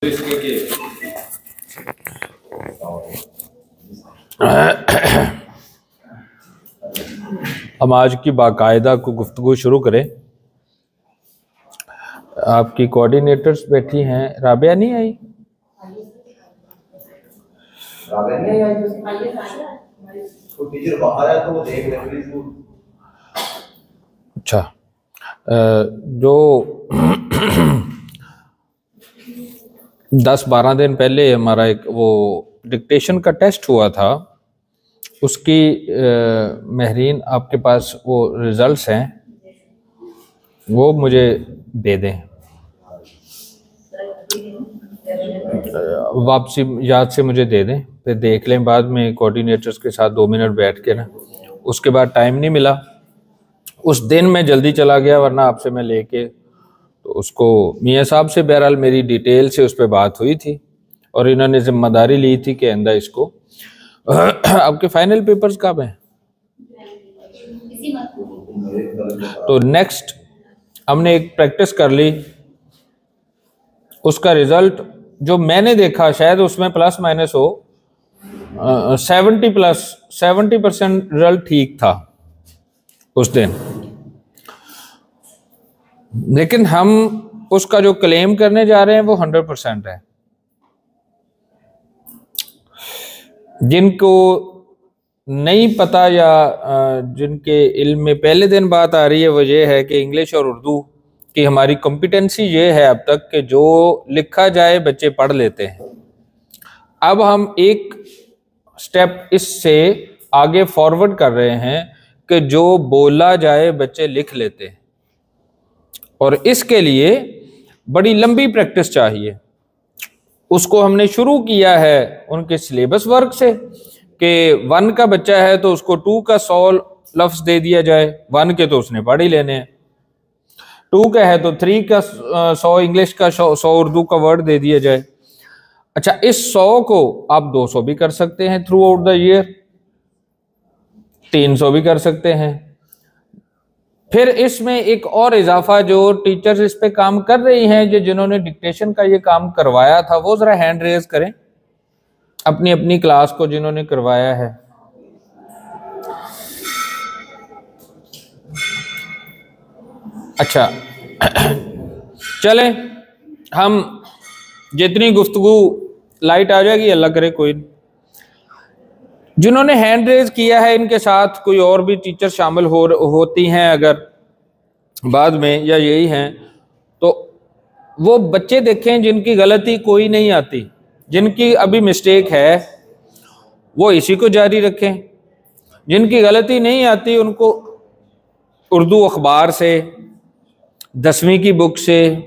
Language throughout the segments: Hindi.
हम आज की बाकायदा को गुफ्तगू शुरू करें। आपकी कोऑर्डिनेटर्स बैठी हैं। राबिया नहीं आई? अच्छा, जो 10-12 दिन पहले हमारा एक वो डिक्टेशन का टेस्ट हुआ था, उसकी महरीन आपके पास वो रिजल्ट्स हैं, वो मुझे दे दें। वापसी याद से मुझे दे दें, फिर देख लें बाद में कोऑर्डिनेटर्स के साथ 2 मिनट बैठ के ना। उसके बाद टाइम नहीं मिला, उस दिन मैं जल्दी चला गया, वरना आपसे मैं लेके तो उसको मियाँ साहब से बहरहाल मेरी डिटेल से उस पर बात हुई थी और इन्होंने जिम्मेदारी ली थी कि आइंदा इसको आपके फाइनल पेपर्स कब हैं? तो नेक्स्ट हमने एक प्रैक्टिस कर ली, उसका रिजल्ट जो मैंने देखा शायद उसमें प्लस माइनस हो 70% रिजल्ट ठीक था उस दिन, लेकिन हम उसका जो क्लेम करने जा रहे हैं वो 100% है। जिनको नहीं पता या जिनके इल्म में पहले दिन बात आ रही है वो ये है कि इंग्लिश और उर्दू की हमारी कॉम्पिटेंसी ये है अब तक कि जो लिखा जाए बच्चे पढ़ लेते हैं। अब हम एक स्टेप इससे आगे फॉरवर्ड कर रहे हैं कि जो बोला जाए बच्चे लिख लेते हैं, और इसके लिए बड़ी लंबी प्रैक्टिस चाहिए। उसको हमने शुरू किया है उनके सिलेबस वर्क से कि 1 का बच्चा है तो उसको 2 का 100 लफ्ज़ दे दिया जाए, 1 के तो उसने पढ़ ही लेने हैं, 2 का है तो 3 का 100 इंग्लिश का 100 उर्दू का वर्ड दे दिया जाए। अच्छा, इस 100 को आप 200 भी कर सकते हैं थ्रू आउट द ईयर, 300 भी कर सकते हैं। फिर इसमें एक और इजाफा जो टीचर्स इस पे काम कर रही हैं, जो जिन्होंने डिक्टेशन का ये काम करवाया था, वो जरा हैंड रेज करें अपनी अपनी क्लास को जिन्होंने करवाया है। अच्छा चलें, हम जितनी गुफ्तगू लाइट आ जाएगी अल्लाह करे कोई, जिन्होंने हैंड रेज किया है इनके साथ कोई और भी टीचर शामिल होती हैं अगर बाद में, या यही हैं, तो वो बच्चे देखें जिनकी गलती कोई नहीं आती, जिनकी अभी मिस्टेक है वो इसी को जारी रखें, जिनकी गलती नहीं आती उनको उर्दू अखबार से, 10वीं की बुक से,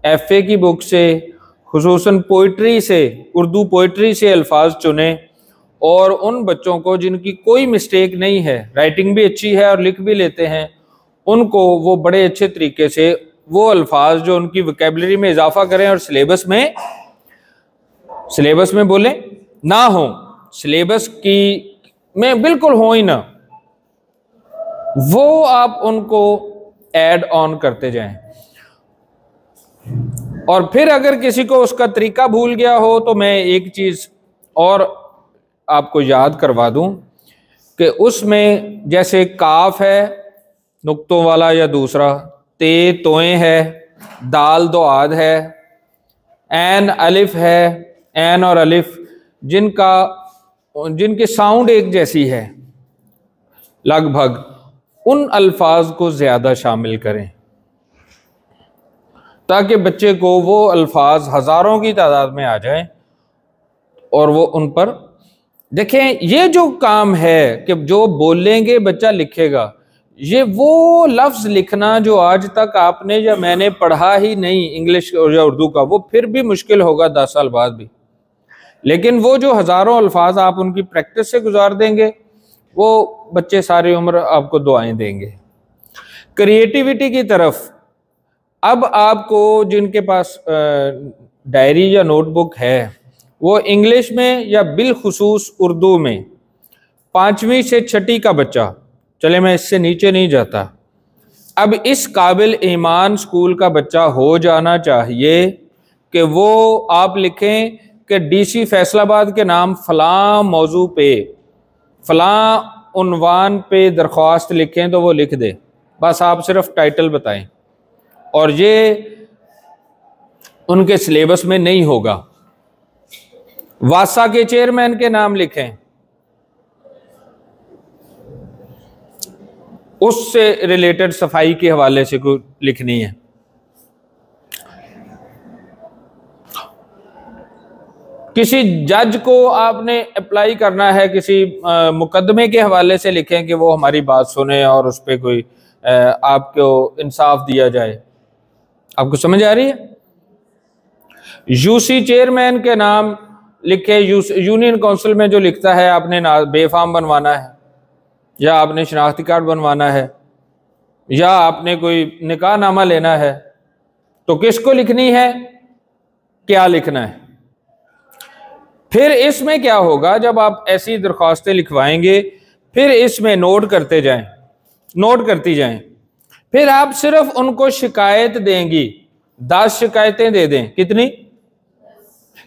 FA की बुक से, खुसूसन पोइट्री से, उर्दू पोइट्री से अल्फाज चुने, और उन बच्चों को जिनकी कोई मिस्टेक नहीं है, राइटिंग भी अच्छी है और लिख भी लेते हैं, उनको वो बड़े अच्छे तरीके से वो अल्फाज जो उनकी वोकैबुलरी में इजाफा करें और सिलेबस में बोले ना हो, सिलेबस की में बिल्कुल हो ही ना, वो आप उनको ऐड ऑन करते जाएं। और फिर अगर किसी को उसका तरीका भूल गया हो तो मैं एक चीज़ और आपको याद करवा दूं कि उसमें जैसे काफ है नुक्तों वाला या दूसरा, ते तोएं है, दाल दुआद है, ऐन अलिफ है, ऐन और अलिफ जिनके साउंड एक जैसी है लगभग, उन अल्फाज को ज़्यादा शामिल करें ताकि बच्चे को वो अल्फाज हज़ारों की तादाद में आ जाएं और वो उन पर देखें। ये जो काम है कि जो बोलेंगे बच्चा लिखेगा, ये वो लफ्ज़ लिखना जो आज तक आपने या मैंने पढ़ा ही नहीं इंग्लिश या उर्दू का, वो फिर भी मुश्किल होगा 10 साल बाद भी, लेकिन वो जो हज़ारों अल्फाज आप उनकी प्रैक्टिस से गुजार देंगे, वो बच्चे सारी उम्र आपको दुआएं देंगे। क्रिएटिविटी की तरफ अब आपको जिनके पास डायरी या नोटबुक है वो इंग्लिश में या बिलखुसूस उर्दू में 5वीं से 6ठी का बच्चा, चले मैं इससे नीचे नहीं जाता, अब इस काबिल ईमान स्कूल का बच्चा हो जाना चाहिए कि वो आप लिखें कि डीसी फैसलाबाद के नाम फलां मौजू पे, फलां उन्वान पे दरख्वास्त लिखें, तो वो लिख दे। बस आप सिर्फ टाइटल बताएं, और ये उनके सिलेबस में नहीं होगा। वासा के चेयरमैन के नाम लिखें, उससे रिलेटेड सफाई के हवाले से कोई लिखनी है। किसी जज को आपने अप्लाई करना है, किसी मुकदमे के हवाले से लिखें कि वो हमारी बात सुने और उस पर कोई आपको इंसाफ दिया जाए। आपको समझ आ रही है? यूसी चेयरमैन के नाम लिखे। यूनियन काउंसिल में जो लिखता है आपने बेफाम बनवाना है, या आपने शनाख्ती कार्ड बनवाना है, या आपने कोई निकाह नामा लेना है, तो किसको लिखनी है, क्या लिखना है। फिर इसमें क्या होगा, जब आप ऐसी दरख्वास्तें लिखवाएंगे, फिर इसमें नोट करते जाएं, नोट करती जाएं। फिर आप सिर्फ उनको शिकायत देंगी, 10 शिकायतें दे दें। कितनी?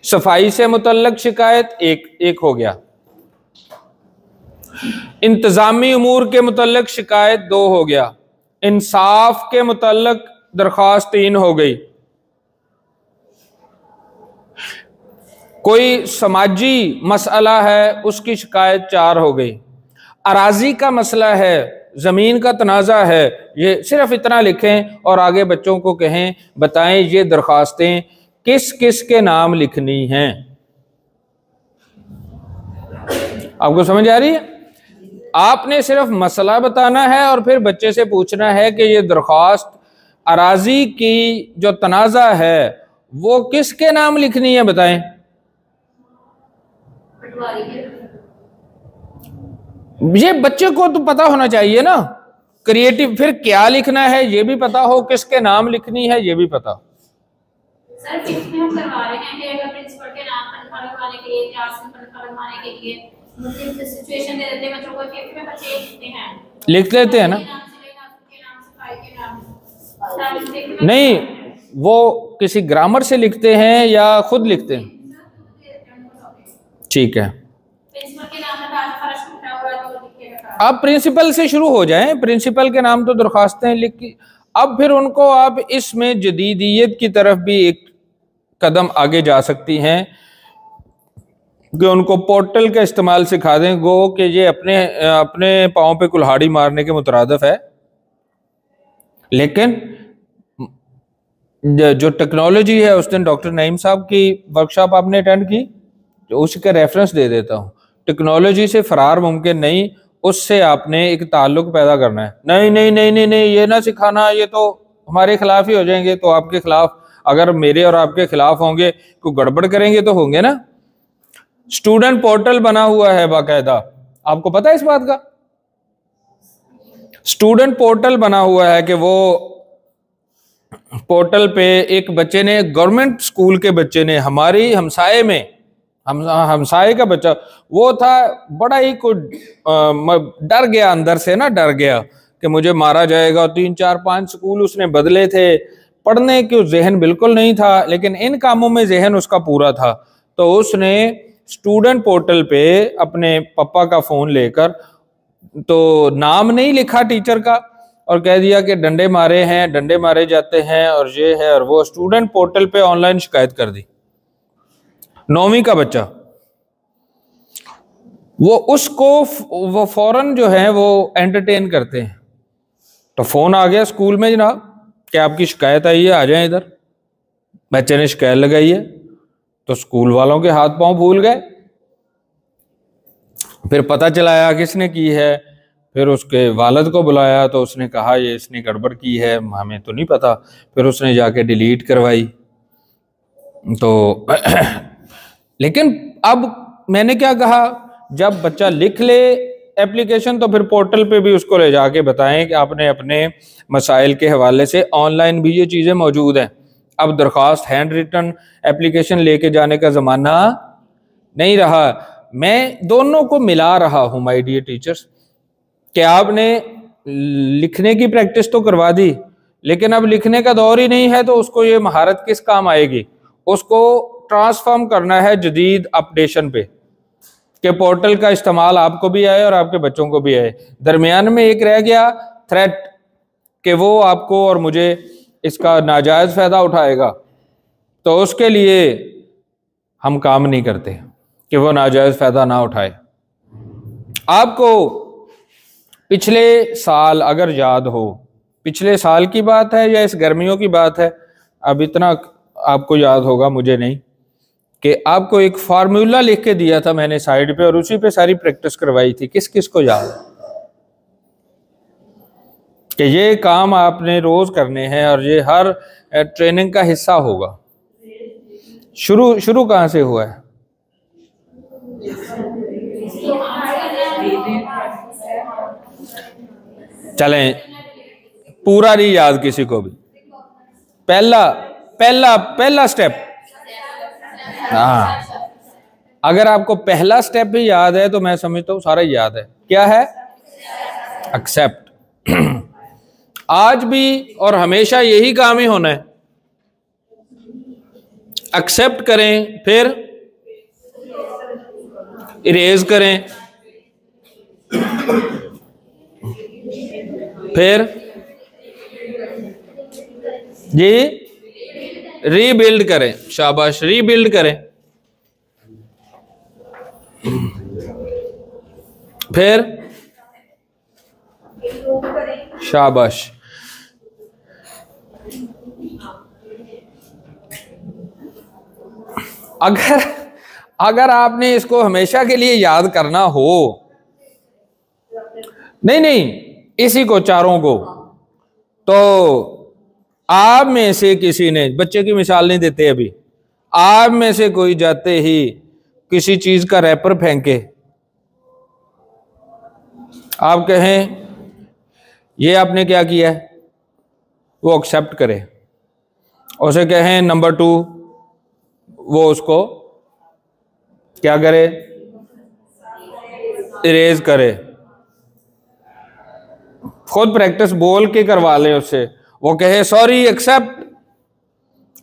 सफाई से मुतल्लक शिकायत एक हो गया, इंतजामी उमूर के मुतल्लक शिकायत 2 हो गया, इंसाफ के मुतल्लक दरख्वास्त 3 हो गई, कोई समाजी मसला है उसकी शिकायत 4 हो गई, अराजी का मसला है, ज़मीन का तनाज़ा है। ये सिर्फ इतना लिखें और आगे बच्चों को कहें, बताएं ये दरख्वास्तें किस किस के नाम लिखनी हैं। आपको समझ आ रही है? आपने सिर्फ मसला बताना है और फिर बच्चे से पूछना है कि ये दरख्वास्त अराजी की जो तनाज़ा है वो किसके नाम लिखनी है, बताएं। ये बच्चे को तो पता होना चाहिए ना, क्रिएटिव। फिर क्या लिखना है ये भी पता हो, किसके नाम लिखनी है ये भी पता हो। सर फिफ्थ में हम करवा रहे हैं कि अगर प्रिंसिपल के नाम तनख्वाह लगवाने के लिए, क्लास में तनख्वाह लगवाने के लिए मुझे सिचुएशन दे देते हैं बच्चों को। फिफ्थ में बच्चे लिखते हैं, लिख लेते हैं ना। नहीं, वो किसी ग्रामर से लिखते हैं या खुद लिखते हैं? ठीक है, अब प्रिंसिपल से शुरू हो जाएं। प्रिंसिपल के नाम तो दरखास्तें लिख की, अब फिर उनको आप इसमें जदीदियत की तरफ भी एक कदम आगे जा सकती हैं कि उनको पोर्टल का इस्तेमाल सिखा दें, गो कि ये अपने अपने पाँव पे कुल्हाड़ी मारने के मुतरादिफ है। लेकिन जो टेक्नोलॉजी है, उस दिन डॉक्टर नईम साहब की वर्कशॉप आपने अटेंड की, जो उसका रेफरेंस दे देता हूँ। टेक्नोलॉजी से फरार मुमकिन नहीं, उससे आपने एक ताल्लुक पैदा करना है। नहीं नहीं नहीं नहीं नहीं, ये ना सिखाना, ये तो हमारे खिलाफ ही हो जाएंगे। तो आपके खिलाफ, अगर मेरे और आपके खिलाफ होंगे, कोई गड़बड़ करेंगे तो होंगे ना। स्टूडेंट पोर्टल बना हुआ है बाकायदा, आपको पता है इस बात का? स्टूडेंट पोर्टल बना हुआ है कि वो पोर्टल पे एक बच्चे ने, गवर्नमेंट स्कूल के बच्चे ने, हमारी हमसाए में, हमसाए का बच्चा वो था, बड़ा ही डर गया अंदर से ना, डर गया कि मुझे मारा जाएगा। 3 4 5 स्कूल उसने बदले थे, पढ़ने की जहन बिल्कुल नहीं था, लेकिन इन कामों में जहन उसका पूरा था। तो उसने स्टूडेंट पोर्टल पे अपने पापा का फोन लेकर, तो नाम नहीं लिखा टीचर का, और कह दिया कि डंडे मारे हैं, डंडे मारे जाते हैं, और ये है और वो। स्टूडेंट पोर्टल पे ऑनलाइन शिकायत कर दी। 9वीं का बच्चा, वो उसको वो फौरन जो है वो एंटरटेन करते हैं। तो फोन आ गया स्कूल में, जनाब कि आपकी शिकायत आई है, आ जाएं इधर। बच्चे ने शिकायत लगाई है, तो स्कूल वालों के हाथ पांव फूल गए। फिर पता चलाया किसने की है, फिर उसके वालिद को बुलाया, तो उसने कहा ये इसने गड़बड़ की है, हमें तो नहीं पता। फिर उसने जाके डिलीट करवाई। तो लेकिन अब मैंने क्या कहा, जब बच्चा लिख ले एप्लीकेशन, तो फिर पोर्टल पे भी उसको ले जाके बताएं कि आपने अपने मसाइल के हवाले से, ऑनलाइन भी ये चीज़ें मौजूद हैं। अब दरख्वास्त हैंड रिटन एप्लीकेशन लेके जाने का ज़माना नहीं रहा। मैं दोनों को मिला रहा हूँ माय डियर टीचर्स, कि आपने लिखने की प्रैक्टिस तो करवा दी, लेकिन अब लिखने का दौर ही नहीं है, तो उसको ये महारत किस काम आएगी। उसको ट्रांसफॉर्म करना है जदीद अपडेशन पे, कि पोर्टल का इस्तेमाल आपको भी आए और आपके बच्चों को भी आए। दरमियान में एक रह गया थ्रेट कि वो आपको और मुझे इसका नाजायज़ फ़ायदा उठाएगा, तो उसके लिए हम काम नहीं करते कि वो नाजायज़ फ़ायदा ना उठाए। आपको पिछले साल अगर याद हो, पिछले साल की बात है या इस गर्मियों की बात है, अब इतना आपको याद होगा, मुझे नहीं, कि आपको एक फार्मूला लिख के दिया था मैंने साइड पे और उसी पे सारी प्रैक्टिस करवाई थी। किस किस को याद है कि ये काम आपने रोज करने हैं और ये हर ट्रेनिंग का हिस्सा होगा? शुरू कहाँ से हुआ है? चलें, पूरा नहीं याद किसी को भी? पहला पहला पहला स्टेप, हाँ, अगर आपको पहला स्टेप भी याद है तो मैं समझता हूँ सारा याद है। क्या है? एक्सेप्ट। आज भी और हमेशा यही काम ही होना है, एक्सेप्ट करें, फिर इरेज करें, फिर ये रीबिल्ड करें। शाबाश, रीबिल्ड करें, फिर शाबाश। अगर आपने इसको हमेशा के लिए याद करना हो, नहीं इसी को, चारों को, तो आप में से किसी ने, बच्चे की मिसाल नहीं देते अभी, आप में से कोई जाते ही किसी चीज का रैपर फेंके, आप कहें ये आपने क्या किया है, वो एक्सेप्ट करे। उसे कहें नंबर 2, वो उसको क्या करे, इरेज करे। खुद प्रैक्टिस बोल के करवा ले उससे, वो कहे सॉरी, एक्सेप्ट,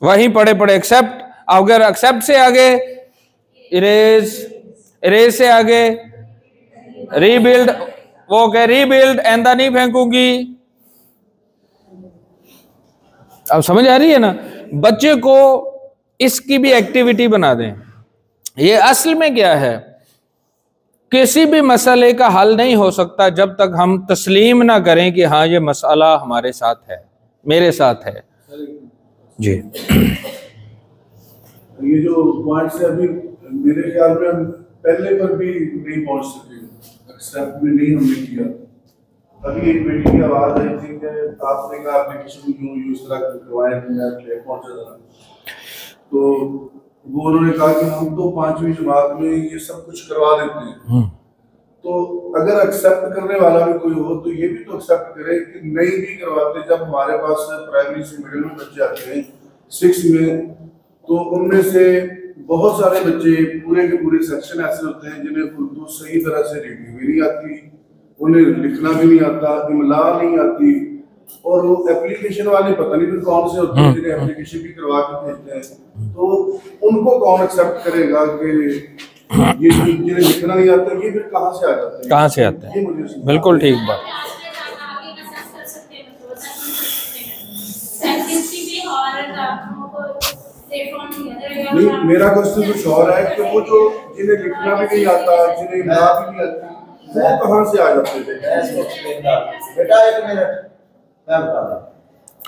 वहीं पड़े पड़े एक्सेप्ट। अगर एक्सेप्ट से आगे इरेज, इरेज से आगे रीबिल्ड, वो कहे रीबिल्ड, आइंदा नहीं फेंकूंगी। अब समझ आ रही है ना? बच्चे को इसकी भी एक्टिविटी बना दें। ये असल में क्या है, किसी भी मसले का हल नहीं हो सकता जब तक हम तस्लीम ना करें कि हाँ ये मसला हमारे साथ है, मेरे साथ है। जी, ये जो पॉइंट से अभी मेरे ख्याल में हम पहले पर भी नहीं पहुंच सके, एक्सेप्ट भी नहीं हमने किया। अभी एक बेटी की आवाज आई थी कि आपने कहा एप्लीकेशन क्यों इस तरह करवाए, मैं पहुंचा था, तो वो उन्होंने कहा कि हम तो 5वीं जमात में ये सब कुछ करवा देते हैं। तो अगर एक्सेप्ट करने वाला भी कोई हो तो ये भी तो एक्सेप्ट करे कि नहीं भी करवाते। जब हमारे पास प्राइमरी से मिडिल में बच्चे आते हैं 6 में, तो उनमें से बहुत सारे बच्चे, पूरे के पूरे सेक्शन ऐसे होते हैं जिन्हें उर्दू सही तरह से रीडिंग भी नहीं आती, उन्हें लिखना भी नहीं आता, इमला नहीं आती, और वो एप्लीकेशन वाले पता नहीं फिर कौन से होते हैं जिन्हें एप्लीकेशन भी करवा के भेजते हैं। तो उनको कौन एक्सेप्ट करेगा कि ये जिन्हें लिखना नहीं आता, ये फिर कहाँ से आ जाते हैं? कहाँ से आते हैं? बिल्कुल ठीक बात। नहीं, मेरा क्वेश्चन कुछ और है कि वो जो जिन्हें लिखना भी नहीं आता, जिन्हें इमला भी नहीं आती, वो कहाँ से आ जाते थे? बेटा एक मिनट, मैं बता रहा हूँ,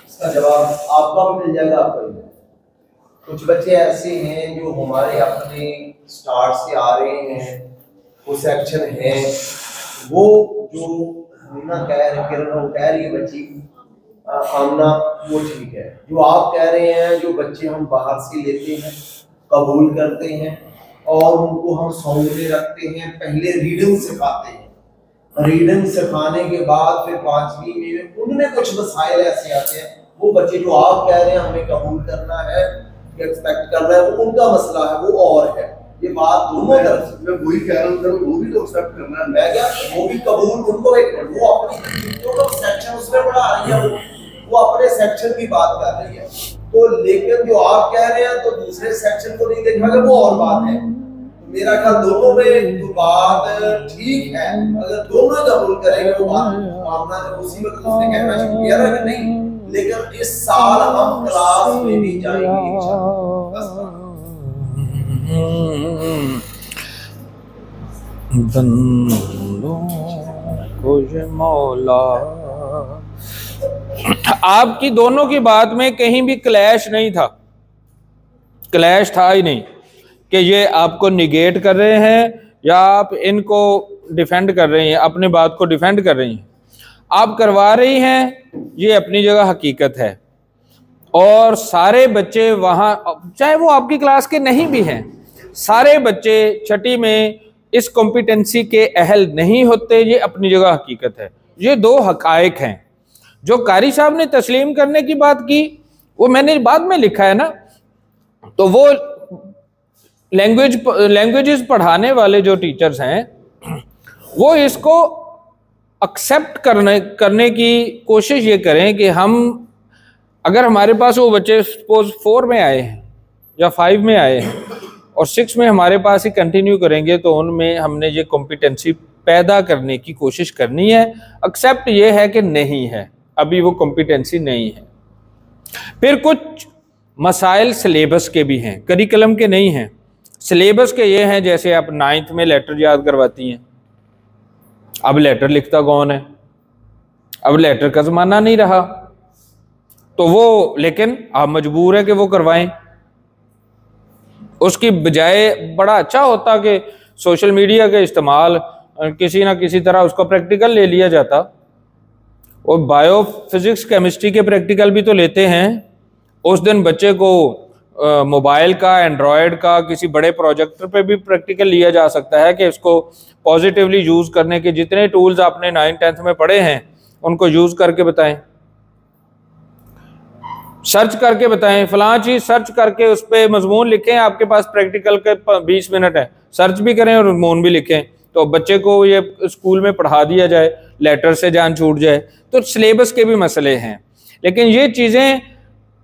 इसका जवाब आपका भी मिल जाएगा, आपको भी। कुछ बच्चे ऐसे हैं जो हमारे अपने स्टार्ट से आ रहे हैं, वो सेक्शन है, वो जो मीना कह रहे, किरण कह रही है बच्ची आमना, वो ठीक है। जो आप कह रहे हैं, जो बच्चे हम बाहर से लेते हैं, कबूल करते हैं और उनको हम सॉन्ग में रखते हैं, पहले रीडिंग सिखाते हैं, रीडिंग सिखाने के बाद फिर 5वीं में उनमें कुछ मसाइल ऐसे आते हैं, वो बच्चे जो आप कह रहे हैं हमें कबूल करना है, एक्सपेक्ट कर रहा है, वो उनका मसला है, वो और है। ये बात दोनों तरफ से, मैं वही कह रहा हूँ, वो भी तो एक्सेप्ट करना है। मैं क्या, वो भी कबूल, उनको वो अपनी जो सेक्शन उसमें पढ़ा रही है, वो अपने सेक्शन की बात कर रही है। तो लेकिन जो आप कह रहे हैं तो दूसरे सेक्शन को नहीं देखा गया, वो और बात है। तो मेरा ख्याल दोनों में तो बात ठीक है, अगर दोनों कबूल करेंगे वो बात मामला जब उसी वक्त उसने कहना शुरू किया ना कि नहीं, लेकिन इस साल हम क्लास में भी जाएंगे इंशाअल्लाह। बंदों को ये मौला, आपकी दोनों की बात में कहीं भी क्लैश नहीं था, क्लैश था ही नहीं कि ये आपको निगेट कर रहे हैं या आप इनको डिफेंड कर रही हैं, अपनी बात को डिफेंड कर रही हैं। आप करवा रही हैं, ये अपनी जगह हकीकत है। और सारे बच्चे वहाँ, चाहे वो आपकी क्लास के नहीं भी हैं, सारे बच्चे छठी में इस कॉम्पिटेंसी के अहल नहीं होते, ये अपनी जगह हकीकत है। ये दो हकायक हैं। जो कारी साहब ने तस्लीम करने की बात की वो मैंने बाद में लिखा है ना, तो वो लैंग्वेजेस पढ़ाने वाले जो टीचर्स हैं वो इसको एक्सेप्ट करने की कोशिश ये करें कि हम, अगर हमारे पास वो बच्चे सपोज 4 में आए हैं या 5 में आए हैं और 6 में हमारे पास ही कंटिन्यू करेंगे, तो उनमें हमने ये कॉम्पिटेंसी पैदा करने की कोशिश करनी है। एक्सेप्ट ये है कि नहीं है, अभी वो कॉम्पिटेंसी नहीं है। फिर कुछ मसाइल सिलेबस के भी हैं, करिकुलम के नहीं हैं। सिलेबस के ये हैं, जैसे आप 9th में लेटर याद करवाती हैं, अब लेटर लिखता कौन है? अब लेटर का ज़माना नहीं रहा, तो वो, लेकिन आप मजबूर है कि वो करवाएं। उसकी बजाय बड़ा अच्छा होता कि सोशल मीडिया के इस्तेमाल किसी ना किसी तरह उसका प्रैक्टिकल ले लिया जाता। और बायो फिजिक्स केमिस्ट्री के प्रैक्टिकल भी तो लेते हैं। उस दिन बच्चे को मोबाइल का, एंड्रॉयड का, किसी बड़े प्रोजेक्टर पे भी प्रैक्टिकल लिया जा सकता है कि इसको पॉजिटिवली यूज़ करने के जितने टूल्स आपने 9th-10th में पढ़े हैं उनको यूज़ करके बताएं, सर्च करके बताएं, फलां चीज़ सर्च करके उस पर मजमून लिखें। आपके पास प्रैक्टिकल के 20 मिनट है, सर्च भी करें और मजमून भी लिखें, तो बच्चे को ये स्कूल में पढ़ा दिया जाए, लेटर से जान छूट जाए। तो सिलेबस के भी मसले हैं, लेकिन ये चीज़ें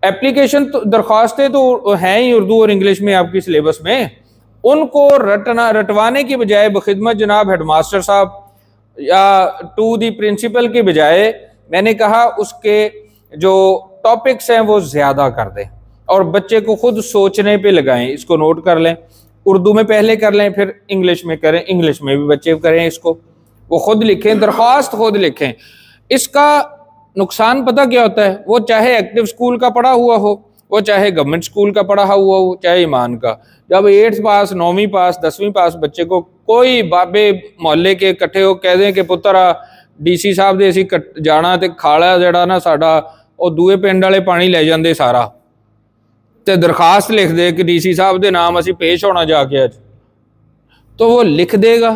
एप्लीकेशन तो दरख्वास्तें तो हैं ही उर्दू और इंग्लिश में आपकी सिलेबस में, उनको रटवाने की बजाय बखिदमत जनाब हेडमास्टर साहब या टू दी प्रिंसिपल की बजाय मैंने कहा उसके जो टॉपिक्स हैं वो ज़्यादा कर दें और बच्चे को खुद सोचने पे लगाएं। इसको नोट कर लें, उर्दू में पहले कर लें, फिर इंग्लिश में करें, इंग्लिश में भी बच्चे करें इसको, वो खुद लिखें, दरख्वास्त खुद लिखें। इसका नुकसान पता क्या होता है? वो चाहे एक्टिव स्कूल का पढ़ा हुआ हो, वो चाहे गवर्नमेंट स्कूल का पढ़ा हुआ हो, चाहे ईमान का, जब 8th पास, 9वीं पास, 10वीं पास बच्चे को कोई बाबे मोहल्ले के इकट्ठे हो कह दें कि पुत्रा DC साहब दे असीं जाना ते खाला जड़ा ना साडा ਉਹ ਦੂਏ ਪਿੰਡ ਵਾਲੇ ਪਾਣੀ ਲੈ ਜਾਂਦੇ ਸਾਰਾ, ਤੇ दरखास्त लिख दे कि DC साहब के नाम असी पेश होना जाके आज, तो वो लिख देगा।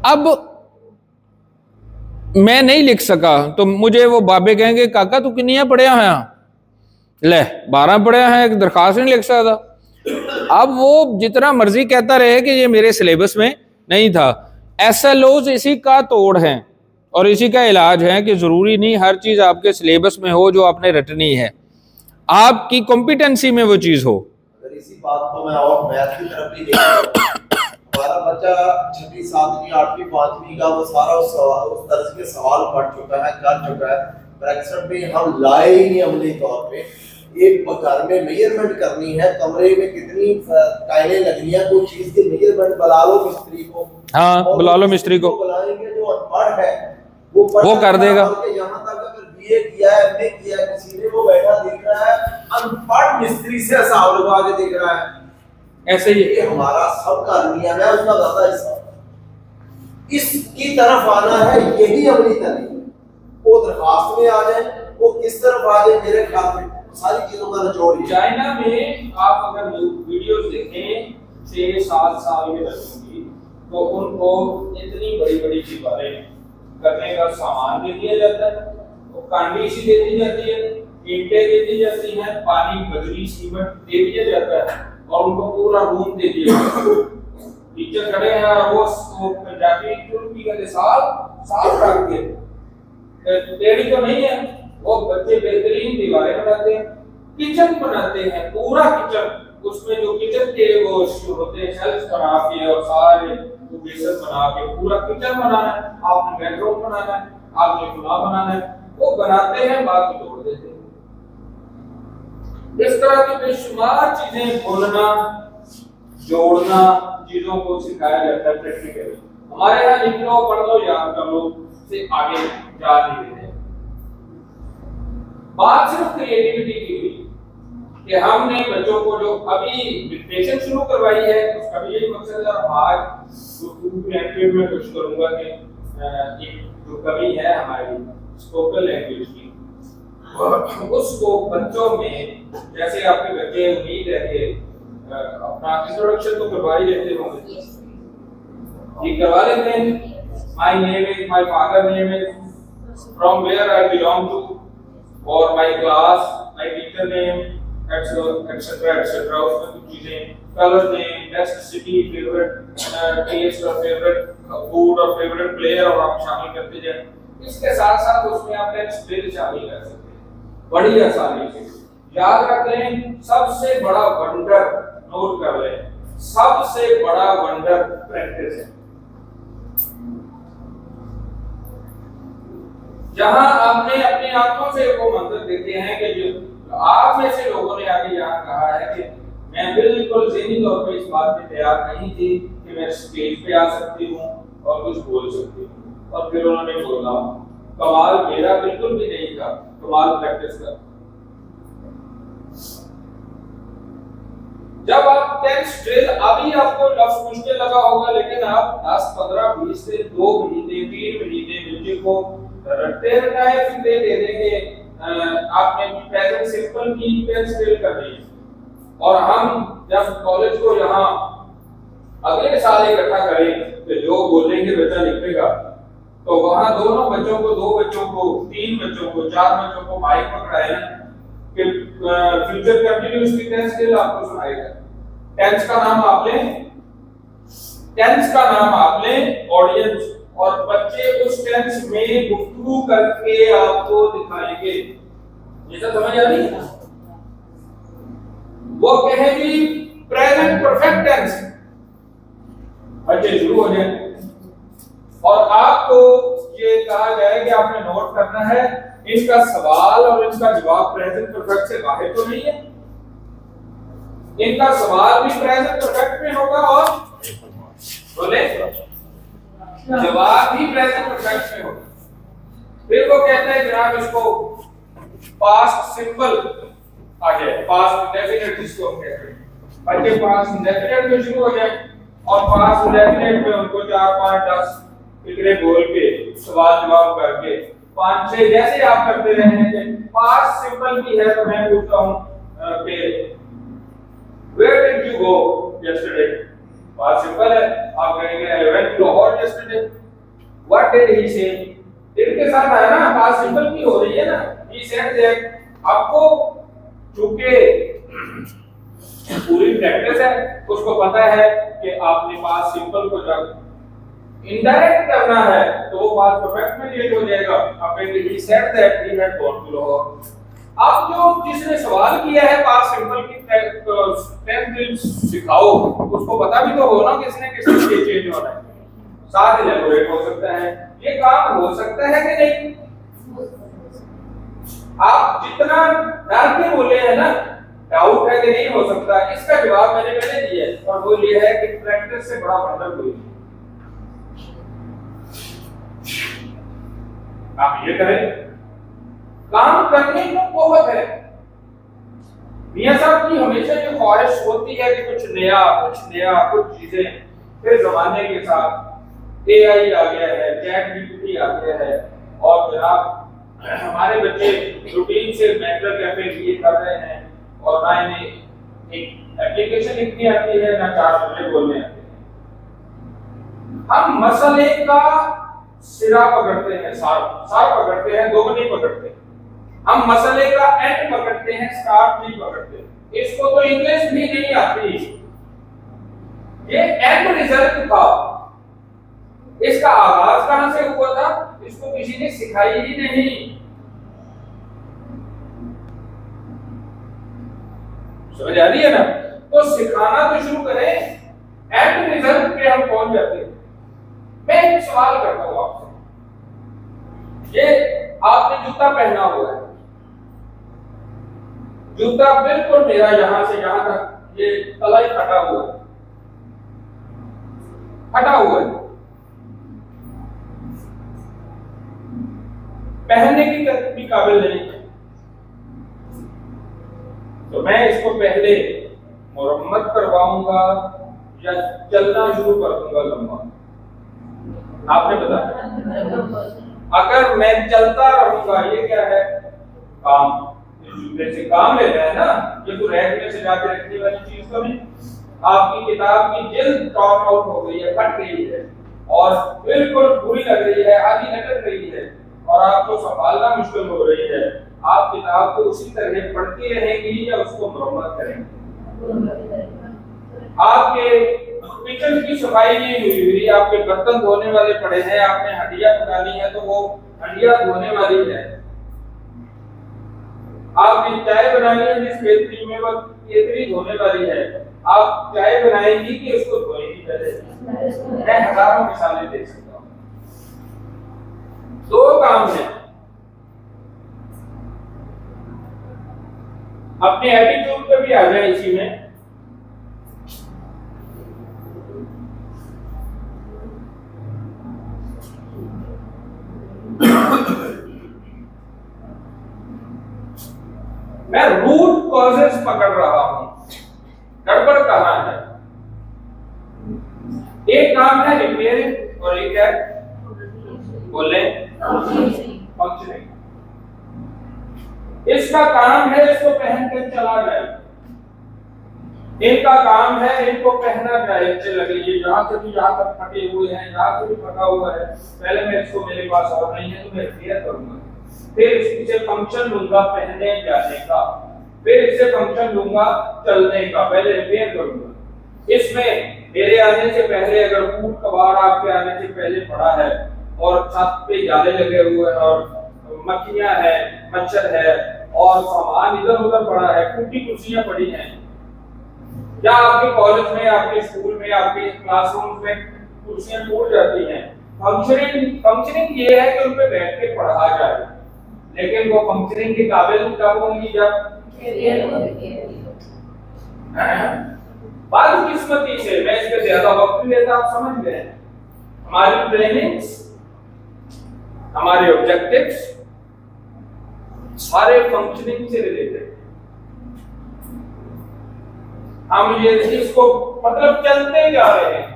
अब मैं नहीं लिख सका तो मुझे वो बाबे कहेंगे काका तू किन्नियां पढ़िया है? ले 12 पढ़िया है, एक दरखास्त नहीं लिख सकता। अब वो जितना मर्जी कहता रहे कि ये मेरे सिलेबस में नहीं था। SLOs इसी का तोड़ है और इसी का इलाज है कि ज़रूरी नहीं हर चीज़ आपके सिलेबस में हो जो आपने रटनी है, आपकी कॉम्पिटेंसी में वो चीज़ हो। अगर इसी बात को मैं और मैथ की तरफ भी देखूं, हमारा बच्चा 6वीं 7वीं 8वीं 5वीं का वो सारा उस तरह के सवाल पढ़ चुका है, कर चुका है। ब्रैकेट में हम लाए ही नहीं अमली तौर पे। एक घर में मेजरमेंट करनी है, कमरे में कितनी टाइलें लगनी है, कोई चीज की मेजरमेंट बुला लो मिस्त्री को, हाँ बुला लो मिस्त्री को, बुलाएंगे जो अनपढ़ है वो कर देगा। यहाँ तक अगर BA किया है, MA किया है किसी ने, वो बैठा देख रहा है अनपढ़ मिस्त्री से हिसाब लगा के देख रहा है। ऐसे ही हमारा सबका नियम है, उसका ज्यादा हिस्सा इसकी तरफ आना है, यही अमली तालीम। वो दरखास्त में आ जाए, वो किस तरफ आ जाए, मेरे ख्याल में सारी चीजों का निचोड़। चाइना में आप अगर वीडियोस देखें 6-7 साल के बच्चों की, तो उनको इतनी बड़ी बड़ी दीवारें करने का सामान दे दिया जाता है, तो कांडी सी दे दी जाती है, ईंटें दे दी जाती हैं, पानी, बजरी, सीमेंट दे दिया जाता है और उनको पूरा रूम दे दिया जाता है। टीचर खड़े हैं और वो पंजाबी तुर्की का साफ करके टेढ़ी तो नहीं है, वो बच्चे बेहतरीन दीवारें बनाते हैं, किचन बनाते हैं, पूरा किचन, उसमें जो किचन के वो होते हैं शेल्फ बना के और सारे बेसन बना के पूरा किचन बनाना है, आपने बेडरूम बनाना है, आपने खुला बनाना है, वो बनाते हैं, बाकी तोड़ देते हैं। इस तरह की बेशुमार चीजें बोलना, जोड़ना, चीजों को सिखाया जाता है प्रैक्टिकली। हमारे यहाँ लिख लो, पढ़ लो, याद कर लो से आगे जा नहीं रहे। बात सिर्फ क्रिएटिविटी की हुई कि हमने बच्चों को जो अभी डिक्टेशन शुरू करवाई है उसका भी यही मकसद है। आज एक्टिव में कुछ करूंगा कि एक जो कमी है हमारी स्पोकन लैंग्वेज की, उसको बच्चों में, जैसे आपके बच्चे उम्मीद है कि अपना इंट्रोडक्शन तो करवा ही लेते होंगे, ये करवा लेते हैं। My name is, my father name is, from where I belong to, और my class, my teacher name, etcetera etcetera, उसमें कुछ चीजें, colour name, best city, favourite taste और फेवरेट फूड और फेवरेट प्लेयर, और आप शामिल करते जाए। इसके साथ साथ उसमें आप टेक्स्ट बिल शामिल कर सकते हैं बड़ी आसानी से। याद रख लें, सबसे बड़ा वंडर नोट कर लें, सबसे बड़ा वंडर प्रैक्टिस है। जहां आपने अपनी आंखों से वो मंजर देखे हैं कि जो आप में से लोगों ने आगे यहाँ कहा है कि मैं बिल्कुल ज़हनी तौर पे इस बात पे तैयार नहीं थी कि मैं स्टेज पे आ सकती हूँ और कुछ बोल सकती हूँ, और फिर उन्होंने बोला। कमाल मेरा बिल्कुल भी नहीं था, कमाल प्रैक्टिस का। जब आप टेक्स्ट ड्रिल, अभी आपको लफ्ज मुश्किल लगा होगा, लेकिन आप 10, 15, 20 से 2 महीने 3 महीने बच्चे को रटते रहना है, फिर दे देंगे। आपने प्रेजेंट सिंपल की टेक्स्ट ड्रिल करनी है, और हम जब कॉलेज को यहाँ अगले साल इकट्ठा करें तो जो बोलेंगे बच्चा लिखेगा, तो वहां दोनों बच्चों को, 2 बच्चों को, 3 बच्चों को, 4 बच्चों को माइक पकड़ाए कि फ्यूचर कंटिन्यूस की टेंस स्किल आपको सुनाएगा। टेंस का नाम आप लें, टेंस का नाम आप लें ऑडियंस, और बच्चे उस टेंस में गुफ्तगू करके आपको दिखाएंगे। ये सब समझ आ रही है? वो कहेगी प्रेजेंट परफेक्ट टेंस, बच्चे शुरू हो जाए, और आपको ये कहा जाए कि आपने नोट करना है इनका सवाल और इनका जवाब प्रेजेंट परफेक्ट से बाहर तो नहीं है। इनका सवाल भी प्रेजेंट परफेक्ट में होगा और बोले जवाब भी प्रेजेंट परफेक्ट में होगा। फिर वो कहते हैं जनाब इसको पास्ट सिंपल आ जाए, पास्ट डेफिनेट जिसको हम कहते हैं, बच्चे पास्ट डेफिनेट में शुरू हो जाए, और पास्ट डेफिनेट में उनको 4, 5, 10 फिक्रे बोल के सवाल जवाब करके 5-6 जैसे आप करते रहे हैं। पास्ट सिंपल की है तो मैं पूछता हूं कि where did you go yesterday? Past simple है, आप कहेंगे I went to Lahore yesterday. What did he say? did के साथ है ना, पास्ट सिंपल की हो रही है ना, he said that। आपको चूंकि पूरी प्रैक्टिस है, उसको पता है कि आपने पास्ट सिंपल को जब इनडायरेक्ट करना है तो वो पास्ट परफेक्ट में चेंज हो जाएगा। आप कहेंगे he said that he had gone to Lahore। अब जो जिसने सवाल किया है पास्ट सिंपल की टेंस सिखाओ, उसको पता भी तो हो ना किसने किसने चेंज होना है, साथ इलैबोरेट हो सकता है, ये काम हो सकता है कि नहीं? आप जितना डर के बोले हैं ना, डाउट है कि नहीं हो सकता, इसका जवाब मैंने पहले दिया है, और वो ये है कि प्रैक्टिस से बड़ा वंडर कोई नहीं। आप ये करें, काम करने को बहुत है। मियां साहब की हमेशा ये ख्वाहिश होती है कि कुछ नया कुछ चीजें। फिर जमाने के साथ एआई आ गया है, चैट जीपीटी आ गया है, और जनाब हमारे बच्चे रूटीन से मेंटर कैफे ये कर रहे हैं, और ना इन्हें एक एप्लीकेशन लिखनी आती है, ना 4 शब्द बोलने आते हैं। हम मसले का सिरा पकड़ते हैं, सार पकड़ते हैं, दो नहीं पकड़ते। हम मसले का एंड पकड़ते हैं, स्टार्ट नहीं पकड़ते। इसको तो इंग्लिश भी नहीं आती, ये एंड रिजल्ट था। इसका आगाज कहां से हुआ था? इसको किसी ने सिखाई ही नहीं। समझ आ रही है ना? तो सिखाना तो शुरू करें, एंड रिजल्ट पे हम पहुंच जाते हैं। मैं एक सवाल करता हूं आपसे, ये आपने जूता पहना हुआ है, जूता बिल्कुल मेरा यहां से यहां तक ये तलाई फटा हुआ है, पहनने की भी काबिल नहीं है, तो मैं इसको पहले मुरम्मत करवाऊंगा या चलना शुरू कर दूंगा लंबा? आपने बताया। अगर मैं चलता रहूंगा, ये क्या है? काम। जूते से काम लेना है ना, ये तो रैक में सजा के रखने वाली चीज तो नहीं। आपकी किताब की जिल्द टॉर्न आउट हो गई है, फट गई है और बिल्कुल बुरी लग रही है, आधी लटक रही है और आपको संभालना मुश्किल हो रही है। आप किताब को उसी तरह पढ़ती रहेंगी या उसको मुरम्मत करेंगे? आपके किचन की सफाई नहीं हुई, आपके बर्तन धोने वाले पड़े हैं, आपने हंडिया पकानी है तो वो हंडिया धोने वाली है। आपने चाय बनानी है जिस केतली में, वो केतली धोने वाली है। आप चाय बनाएंगी कि उसको धोएंगी पहले? मैं हजारों मिसालें दे सकता हूँ। दो काम है, अपने एटीट्यूड पे भी आ जाए इसी में। मैं रूट कॉजेस पकड़ रहा हूं, गड़बड़ कहां है? एक काम है रिपेयरिंग और एक है बोले फंक्शनिंग। इसका काम है इसको पहन के चला जाए, इनका काम है इनको पहना जाए, अच्छे लगे। ये यहां से भी यहां तक फटे हुए हैं, यहां से भी फटा हुआ है, पहले मैं इसको, मेरे पास और नहीं है तो मैं रिपेयर करूंगा, फिर इससे फंक्शन लूंगा पहनने जाने का, फिर इससे फंक्शन लूंगा चलने का, पहले रिपेयर करूंगा। इसमें मेरे आने से पहले अगर फूट कबाड़ आपके आने से पहले पड़ा है और छत पे जाले लगे हुए हैं और मक्खियां हैं, मच्छर है और सामान इधर उधर पड़ा है, टूटी कुर्सियां पड़ी हैं, या आपके कॉलेज में, आपके स्कूल में, आपके क्लासरूम में कुर्सियां टूट जाती हैं, फंक्शनिंग ये है कि उन पे बैठ के पढ़ा जाए, लेकिन वो फंक्शनिंग के काबिल कब होंगी? जब बदकिस्मती से, मैं इस पे ज्यादा वक्त नहीं लेता, आप समझ गए, हमारी ट्रेनिंग्स, हमारे ऑब्जेक्टिव्स सारे फंक्शनिंग से रिलेटेड। हम ये इसको मतलब चलते जा रहे हैं,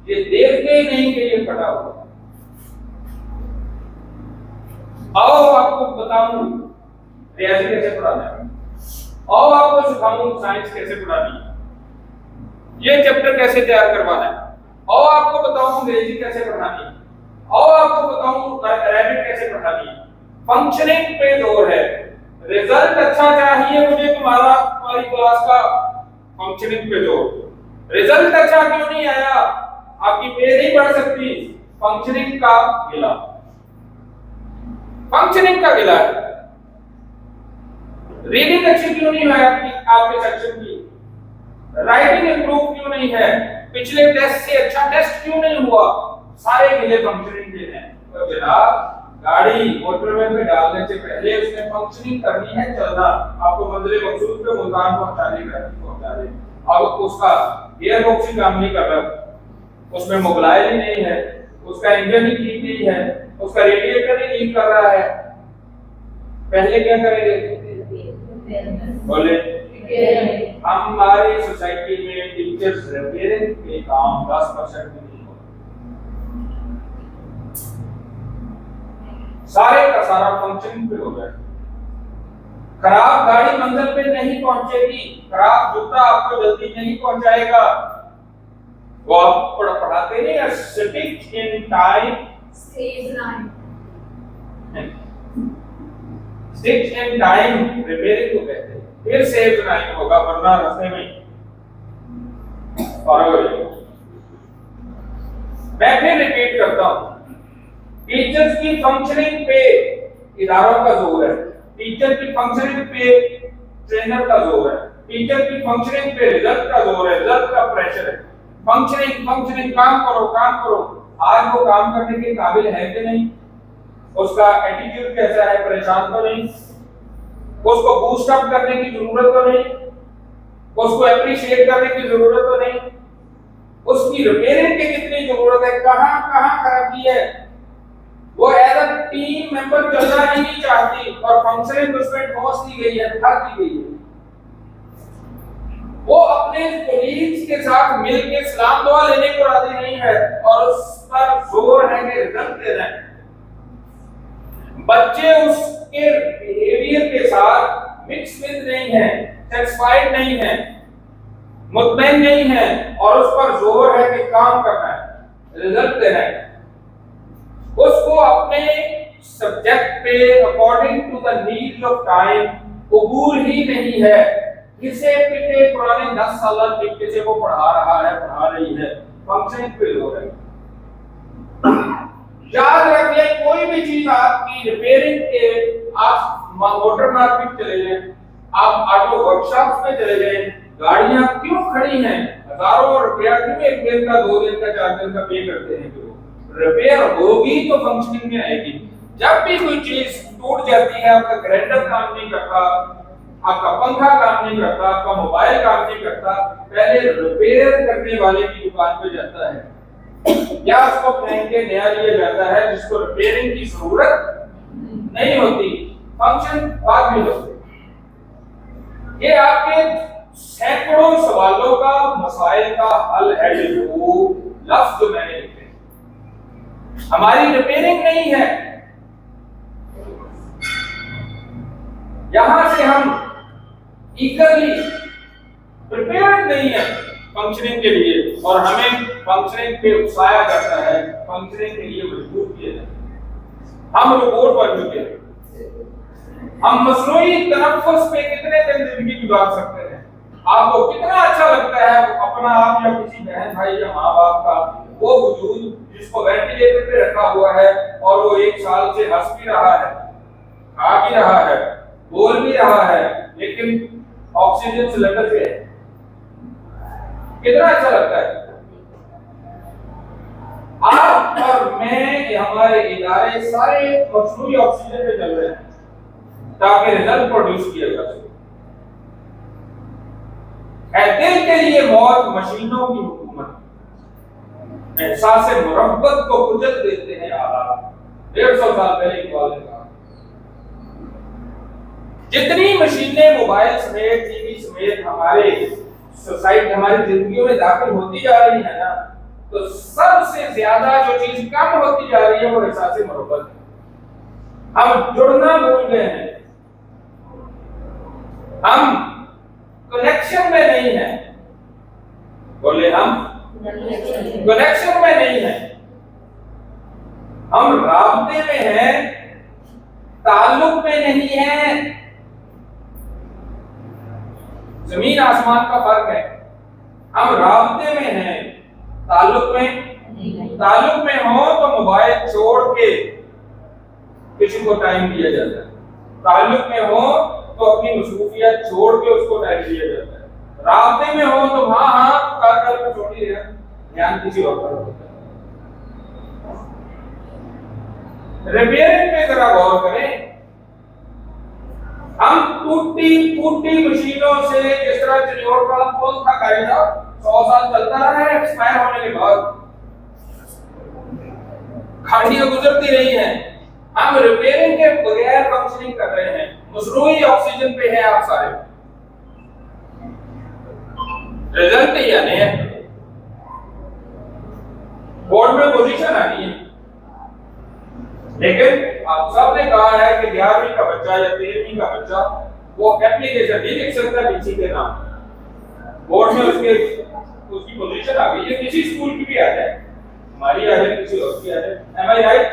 ये देखते ही नहीं कि ये फटा हुआ। आओ आपको बताऊं रियाजी कैसे पढ़ाना है, आओ आपको सिखाऊं साइंस कैसे पढ़ानी है, ये चैप्टर कैसे तैयार करवाना है, आओ आपको बताऊं अंग्रेजी कैसे पढ़ानी है, आओ आपको बताऊं अरेबिक कैसे पढ़ानी है। फंक्शनिंग पे जोर है, रिजल्ट अच्छा चाहिए मुझे तुम्हारी क्लास का, फंक्शनिंग पे जोर। रिजल्ट अच्छा क्यों नहीं आया, आपकी पे नहीं बढ़ सकती, फंक्शनिंग का गिला, फंक्शनिंग का गिला है। रीडिंग अच्छी क्यों नहीं है आपके सेक्शन की, राइटिंग इंप्रूव क्यों नहीं है, पिछले टेस्ट से अच्छा टेस्ट क्यों नहीं हुआ, सारे गिले फंक्शनिंग के हैं। तो जनाब गाड़ी मोटरवे में डालने से पहले उसमें फंक्शनिंग करनी है, चलना, आपको मंजिल मकसूद पे मुल्तान पहुंचा दे, अब उसका गियर बॉक्स ही काम नहीं कर रहा, उसमें मोबाइल ही नहीं है, उसका इंजन ही ठीक नहीं है, उसका रेडिएटर ही लीक कर रहा है, पहले क्या करेंगे? बोले हमारी सोसाइटी में टीचर्स रिपेयरिंग के काम 10% नहीं हो, सारे का सारा फंक्शनिंग पे हो गया। खराब गाड़ी मंजिल पे नहीं पहुंचेगी, खराब जूता आपको जल्दी नहीं पहुंचाएगा। वो आप पढ़ाते नहीं है, stitch in time save line, stitch in time repairing को कहते हैं, फिर सेव लाइन होगा, वरना रास्ते में फॉरवर्ड हो जाएगा। मैं फिर रिपीट करता हूं, टीचर्स की फंक्शनिंग पे इदारों का जोर है, टीचर की फंक्शनिंग पे ट्रेनर का जोर है, टीचर की फंक्शनिंग पे रिजल्ट का जोर है, रिजल्ट का प्रेशर है। फंक्शनिंग काम करो। आज वो काम करने के काबिल है कि नहीं, उसका एटीट्यूड कैसा है, परेशान तो नहीं, उसको बूस्ट अप करने की जरूरत तो नहीं, उसको एप्रिशिएट करने की जरूरत तो नहीं, उसकी रिपेयरिंग की कितनी जरूरत है, कहां खराबी है, वो एज अ टीम मेंबर चलना ही नहीं चाहती और फंक्शनिंग उसमें ठोस दी गई है, धर दी गई है। वो अपने कोलीग्स के साथ मिलकर सलाम दुआ लेने को राजी नहीं है और उस पर जोर है कि रिजल्ट देना है। बच्चे उसके बिहेवियर के साथ मिक्स विद नहीं है, सेटिस्फाइड नहीं है, मुतमईन नहीं है और उस पर जोर है कि काम करना है, रिजल्ट देना है। उसको अपने सब्जेक्ट पे according to the needs of time कबूल ही नहीं है। किसे पिटे पुराने 10 साल तरीके से वो पढ़ा रही है, फंक्शन पे जोर है। याद रखिए, कोई भी चीज आपकी रिपेयरिंग के, आप मोटर मार्केट चले जाएं, आप ऑटो वर्कशॉप में चले जाएं, गाड़ियां क्यों खड़ी हैं, हजारों रुपया क्यों एक दिन का, 2 दिन का, 4 दिन का पे करते हैं, क्यों? रिपेयर होगी तो फंक्शनिंग में आएगी। जब भी कोई चीज टूट जाती है, आपका ग्राइंडर काम नहीं करता, आपका पंखा काम नहीं करता, आपका मोबाइल काम नहीं करता, पहले रिपेयर करने वाले की दुकान पे जाता है या उसको फेंक के नया लिया जाता है जिसको रिपेयरिंग की जरूरत नहीं होती, फंक्शन बाद में होते। ये आपके सैकड़ों सवालों का, मसाइल का हल है जो लफ्ज जो मैंने लिखे। हमारी रिपेयरिंग नहीं है, यहां से हम ईगरली प्रिपेयर्ड नहीं है फंक्शनिंग के लिए और हमें फंक्शनिंग पे उकसाया जाता है, फंक्शनिंग के लिए मजबूर किया जाता है। हम रोबोट बन चुके हैं। हम मसनूई तनफ्फुस पे कितने दिन जिंदगी गुजार सकते हैं? आपको कितना अच्छा लगता है अपना आप या किसी बहन भाई या माँ बाप का वो वजूद जिसको वेंटिलेटर पे रखा हुआ है और वो 1 साल से हंस भी रहा है, खा भी रहा है, बोल भी रहा है, लेकिन ऑक्सीजन सिलेंडर पे है। कितना अच्छा लगता है। आप और मैं, हमारे इदारे सारे मसनूई ऑक्सीजन पे चल रहे हैं ताकि रिजल्ट प्रोड्यूस किया जा सके। दिल के लिए मौत, मशीनों की हुकूमत, एहसास मुरब्बत को कुचल देते हैं आलात। 150 साल पहले इकबाल ने कहा। जितनी मशीनें मोबाइल समेत, टीवी समेत हमारे सोसाइटी, हमारी जिंदगियों में दाखिल होती जा रही है ना, तो सबसे ज्यादा जो चीज कम होती जा रही है वो एहसास मुरब्बत है। हम जुड़ना भूल गए हैं, हम कनेक्शन में नहीं है। बोले हम कनेक्शन में नहीं है, हम राबते में हैं, ताल्लुक में नहीं है। जमीन आसमान का फर्क है। हम राबते में हैं, ताल्लुक में हो तो मोबाइल छोड़ के किसी को टाइम दिया जाता है। ताल्लुक में हो तो अपनी मसरूफियत छोड़ के उसको टाइम दिया जाता है। राबते में हो तो हाँ कर में छोड़ी है, ध्यान किसी और पर होता है। रिपेयरिंग पे जरा गौर करें। हम टूटी मशीनों से, जिस तरह चिड़ियोट वाला पुल था कायदा 100 साल चलता रहा है, एक्सपायर होने के बाद खाड़ियां गुजरती रही हैं, हम रिपेयरिंग के बगैर फंक्शनिंग कर रहे हैं। मसनूई ऑक्सीजन पे है आप सारे, रिजल्ट ही आने हैं, बोर्ड में पोजीशन आनी है। लेकिन आप सबने कहा है कि 11वीं का बच्चा या 13वीं का बच्चा वो एप्लीकेशन नहीं लिख सकता डीसी के नाम, बोर्ड में उसकी पोजीशन आ गई है। किसी स्कूल की भी आ जाए, हमारी आ जाए, किसी और की आ जाए। एम आई राइट?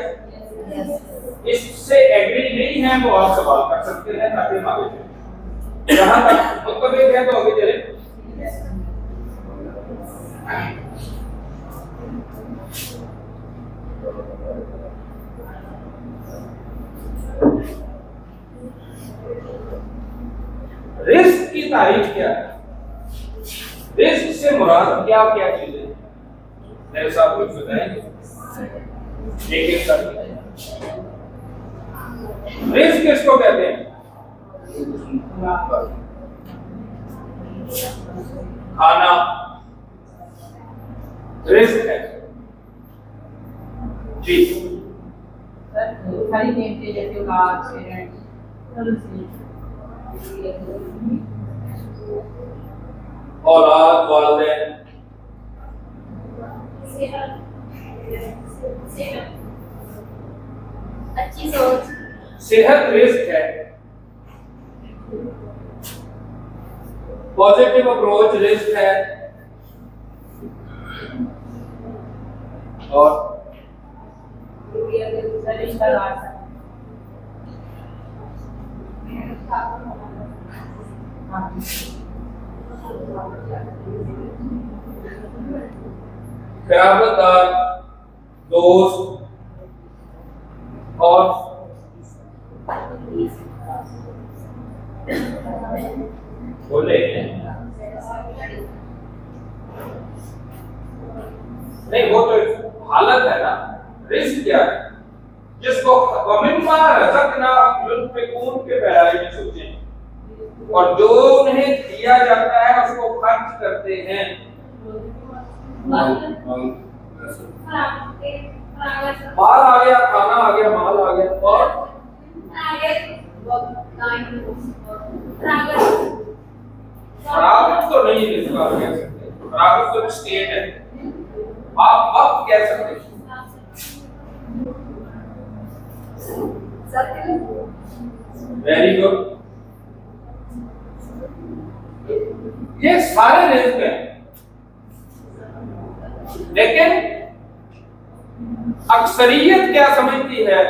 इससे एग्री नहीं है तो आप सवाल कर सकते हैं, ताकि हम आगे चलें। जहां तक मुतफिक है तो आगे चलें। रिस्क की तारीफ क्या है? रिस्क से मुराद क्या क्या चीजें मेरे साथ कुछ बताएंगे एक एक करके। रिस्क किसको कहते हैं? खाना रिस्क है जी। सारी नेम के जैसे औलाद पेरेंट्स औलाद वालिदैन अच्छी सोच सेहत रिस्क है। पॉजिटिव अप्रोच रिस्क है। और क़राबतदार दोस्त और बोले नहीं, वो तो हालत है ना। रिस्क क्या है? जिसको वमिम्मा रज़क़नाहुम के बारे में सोचें और जो उन्हें दिया जाता है उसको खर्च करते हैं। माल आ गया, खाना आ गया, माल आ गया और फरागत तो नहीं इसका कह सकते, फरागत तो स्टेट है, आप वक्त कह सकते हैं। Very good. ये सारे रिस्क हैं, लेकिन अक्सरियत क्या समझती है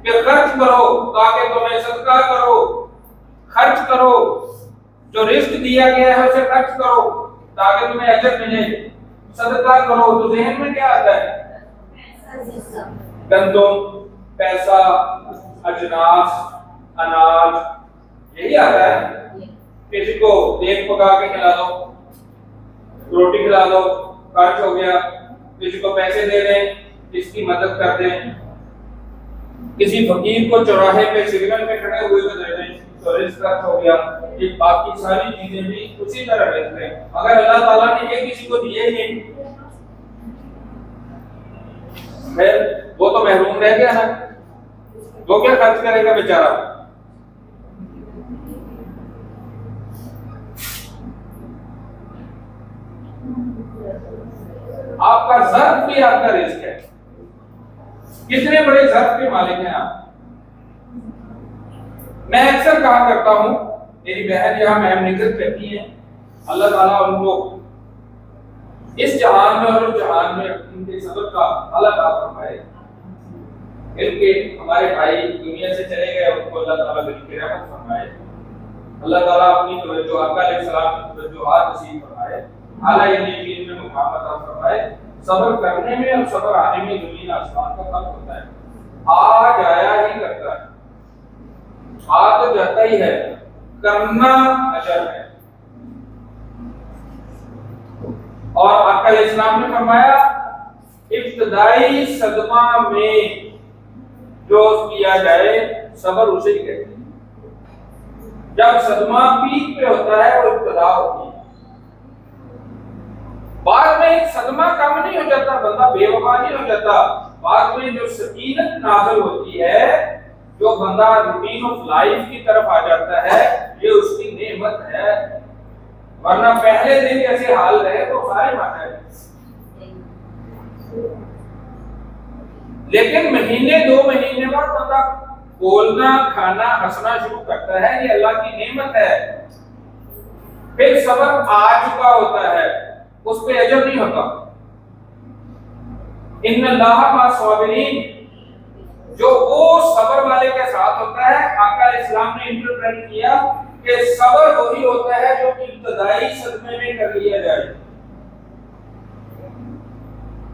कि खर्च करो ताकि तुम्हें सदका करो, खर्च करो, जो रिस्क दिया गया है उसे खर्च करो ताकि तुम्हें अजर मिले, सदका करो। तो ज़हन में क्या आता है? गंदम, पैसा, अजनास, अनाज, यही आता है। किसी को देख पका के खिला दो, रोटी खिला दो, खर्च हो गया। किसी को पैसे दे दें, इसकी मदद कर दें, किसी फकीर को चौराहे पे सिग्नल पे खड़े हुए को दे दें, तो रिस्क खर्च हो गया। ये बाकी सारी चीजें भी उसी तरह रिस्क हैं। अगर अल्लाह ताला ने ये किसी को दिए ही नहीं, फिर वो तो महरूम रह गया ना, वो क्या खर्च करेगा बेचारा। आपका ज़र्फ भी आपका रिस्क है। कितने बड़े ज़र्फ के मालिक हैं आप? मैं अक्सर कहा करता हूं, मेरी बहन यहाँ मैम निकल कहती है, अल्लाह ताला उनको इस जहान में और उस जहान में इनके सब्र का अल्लाह ताला फरमाए। इनके हमारे भाई दुनिया से चले गए, उनको अल्लाह ताला बड़ी रहमत फरमाए। अल्लाह ताला अपनी तवज्जो आका अलैहिस्सलाम की तवज्जो नसीब फरमाए, आला यकीन में मुकाम अता फरमाए। सब्र करने में और सब्र आने में ज़मीन आसमान का फर्क होता है। आ जाया ही करता है, आ तो जाता ही है, करना अजर है। और आका इस्लाम ने फरमाया इब्तिदाई सदमा में जो किया जाए सब्र उसे ही कहते हैं। जब सदमा पीक पे होता है वो इब्तिदा होती है। बाद में सदमा कम नहीं हो जाता, बंदा बेवफा नहीं हो जाता। बाद में जो सकीनत नाज़िल होती है, जो बंदा रूटीन ऑफ लाइफ की तरफ आ जाता है, ये उसकी नेमत है। वरना पहले दिन जैसे हाल रहे तो सारे माना है, लेकिन महीने 2 महीने बाद बंदा बोलना, खाना, हंसना शुरू करता है, ये अल्लाह की नेमत है। फिर सब्र आ चुका होता है, उस पे अजर नहीं होता। इन्नल्लाह मा साबिरीन, जो वो सब्र वाले के साथ होता है। आका इस्लाम ने इंटरप्रेट किया कि सब्र वही होता है जो इब्तिदाई सदमे में कर लिया जाए।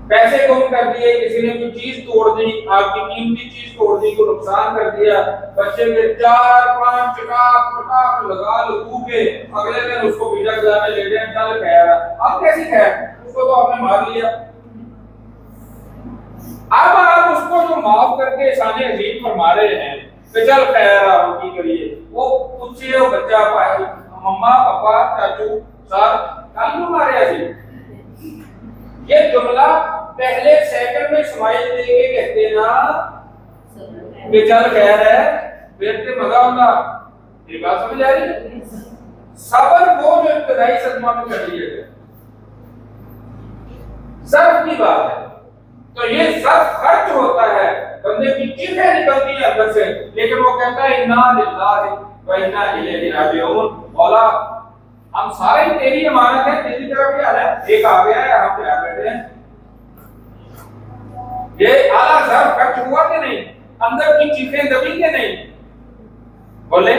पैसे गुम कर दिए, किसी ने कोई चीज तोड़ दी, आपकी कीमती चीज तोड़ दी, को नुकसान कर दिया, बच्चे के 4-5 चटाक पटाक लगा लगू के अगले दिन उसको बीजा खिलाने ले गए, चल खैर। अब कैसी खैर, उसको तो आपने मार लिया। अब आप उसको जो माफ करके शाने अजीब फरमा रहे हैं कि चल खैर आप की करिए, वो पूछे वो बच्चा पाए मम्मा पापा चाचू सर कल मारे अजीब, ये जुमला पहले सेकंड में स्माइल देके कहते ना कि चल कह रहा है बेटे मजा होगा। ये बात समझ आ रही है? सबर वो जो इब्तदाई सदमा में कर लिए गए, सर्फ की बात है। तो ये सर्फ खर्च होता है, बंदे की चीखें निकलती है अंदर से, लेकिन वो कहता है इन्ना लिल्लाहि व इन्ना इलैहि राजिऊन। मौला हम सारे तेरी अमानत है, तेरी तरफ ही आ रहा है, एक आ गया है हम क्या बैठे हैं। ये आला सर्फ खर्च हुआ कि नहीं, अंदर की चीखें दबी के नहीं? बोले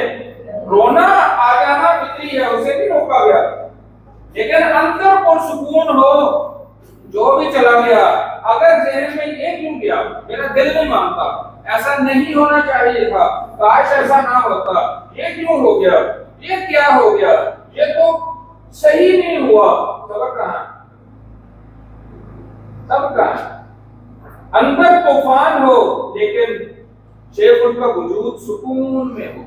रोना आ जाना फितरी है, उसे भी रोका गया, लेकिन अंदर को सुकून हो, जो भी चला गया अगर जहन में ये क्यों गया, मेरा दिल नहीं मानता, ऐसा नहीं होना चाहिए था, काश ऐसा ना होता, ये क्यों हो गया, ये क्या हो गया, ये तो सही नहीं हुआ, सबक कहां, सब कहां? अंदर तूफान हो लेकिन शेख उनका वजूद सुकून में हो,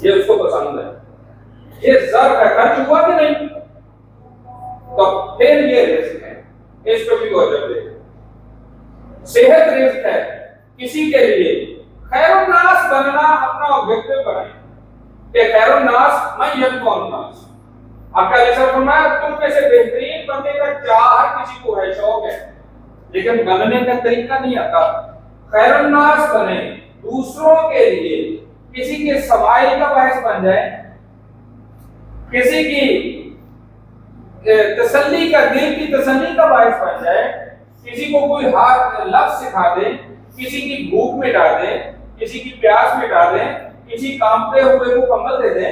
ये उसको पसंद है। ये ज़र्फ है, खर्च हुआ कि नहीं? तो फिर ये रिस्क है, इस पे भी गौर दे। सेहत रिस्क है किसी के लिए, खैरुन नास बनना अपना ऑब्जेक्टिव बनाए कि खैरुन नास मैं यकून नास। आपका जैसा फरमाया तुम में से बेहतरीन बनने का चाह किसी को है, शौक है, लेकिन बनने का तरीका नहीं आता। खैरुन नास बने, दूसरों के लिए किसी के समाइल का बायस बन जाए, किसी की तसल्ली का, दिल की तसल्ली का बायस बन जाए, किसी को कोई हाथ लफ्ज सिखा दे, किसी की भूख मिटा दे, किसी की प्यास मिटा दे, किसी कांपते हुए को कंबल दे दे।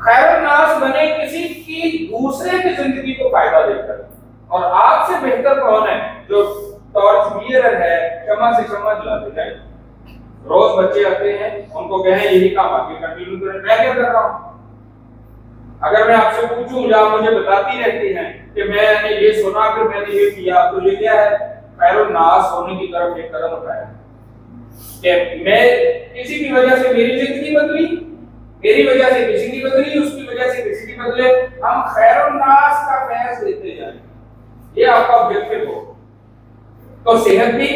खैरुन नास बने किसी की दूसरे की जिंदगी को फायदा देकर। और आपसे बेहतर कौन है जो टॉर्च बियरर है, शमा से शमा जलाते जाए। रोज बच्चे आते हैं, उनको कहें यही काम आगे कंटिन्यू करें, मैं क्या कर रहा हूं? अगर मैं आपसे पूछूं, आप मुझे बताती रहती हैं कि मैंने ये सुना फिर मैंने ये किया, तो ये क्या है? खैरुन नास होने की तरफ एक कदम उठाया कि मैं किसी की वजह से मेरी जिंदगी बदली, मेरी वजह से किसी की बदली, उसकी वजह से किसी की बदले, हम खैरुन नास का फैज देते जाएं, ये आपका ऑब्जेक्टिव हो। तो सेहत भी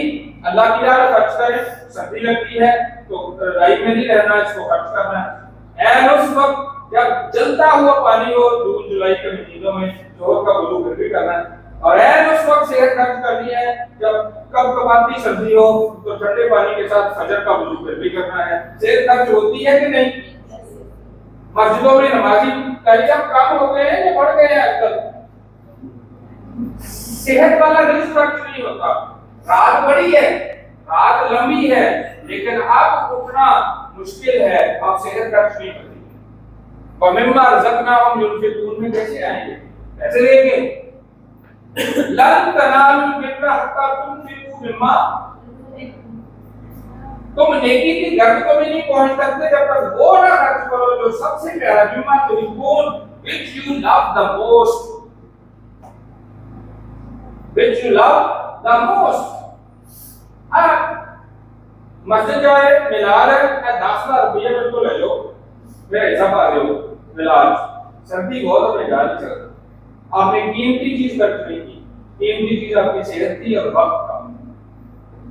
अल्लाह की राह में खर्च करें, सर्दी लगती है तो रजाई में नहीं रहना, इसको खर्च करना है। ऐन उस वक्त जब जलता हुआ पानी हो, जून जुलाई के महीनों में जोहर का वुजू फिर भी करना है। और ऐन उस वक्त सेहत खर्च करनी है जब कपकपाती सर्दी हो, तो ठंडे पानी के साथ फजर का वुजू फिर भी करना है। सेहत खर्च होती है कि नहीं? मस्जिदों में नमाजी तारीफ कम हो गए हैं या बढ़ गए हैं आजकल? सेहत वाला रिस्क खर्च नहीं होता। रात बड़ी है, रात लंबी है, लेकिन अब उठना मुश्किल है, आप सेहत खर्च नहीं करते। वमिम्मा रज़क़नाहुम युनफ़िक़ून में कैसे आएंगे? कैसे लेंगे? लन तनालुल बिर्रा हत्ता तुनफ़िक़ू मिम्मा, तुम नेकी की घर को भी नहीं पहुंच सकते जब तक वो ना खर्च करो जो सबसे प्यारा, मिम्मा तुहिब्बून, which you love the most, which you love the most। मस्जिद जाए, मिलाल है, 10,000 रुपये मेरे को ले लो, मेरा हिसाब आ रहे हो मिलाल, सर्दी बहुत है, जा नहीं सकता। आपने कीमती चीज खर्च नहीं की, कीमती चीज आपकी सेहत थी और वक्त था,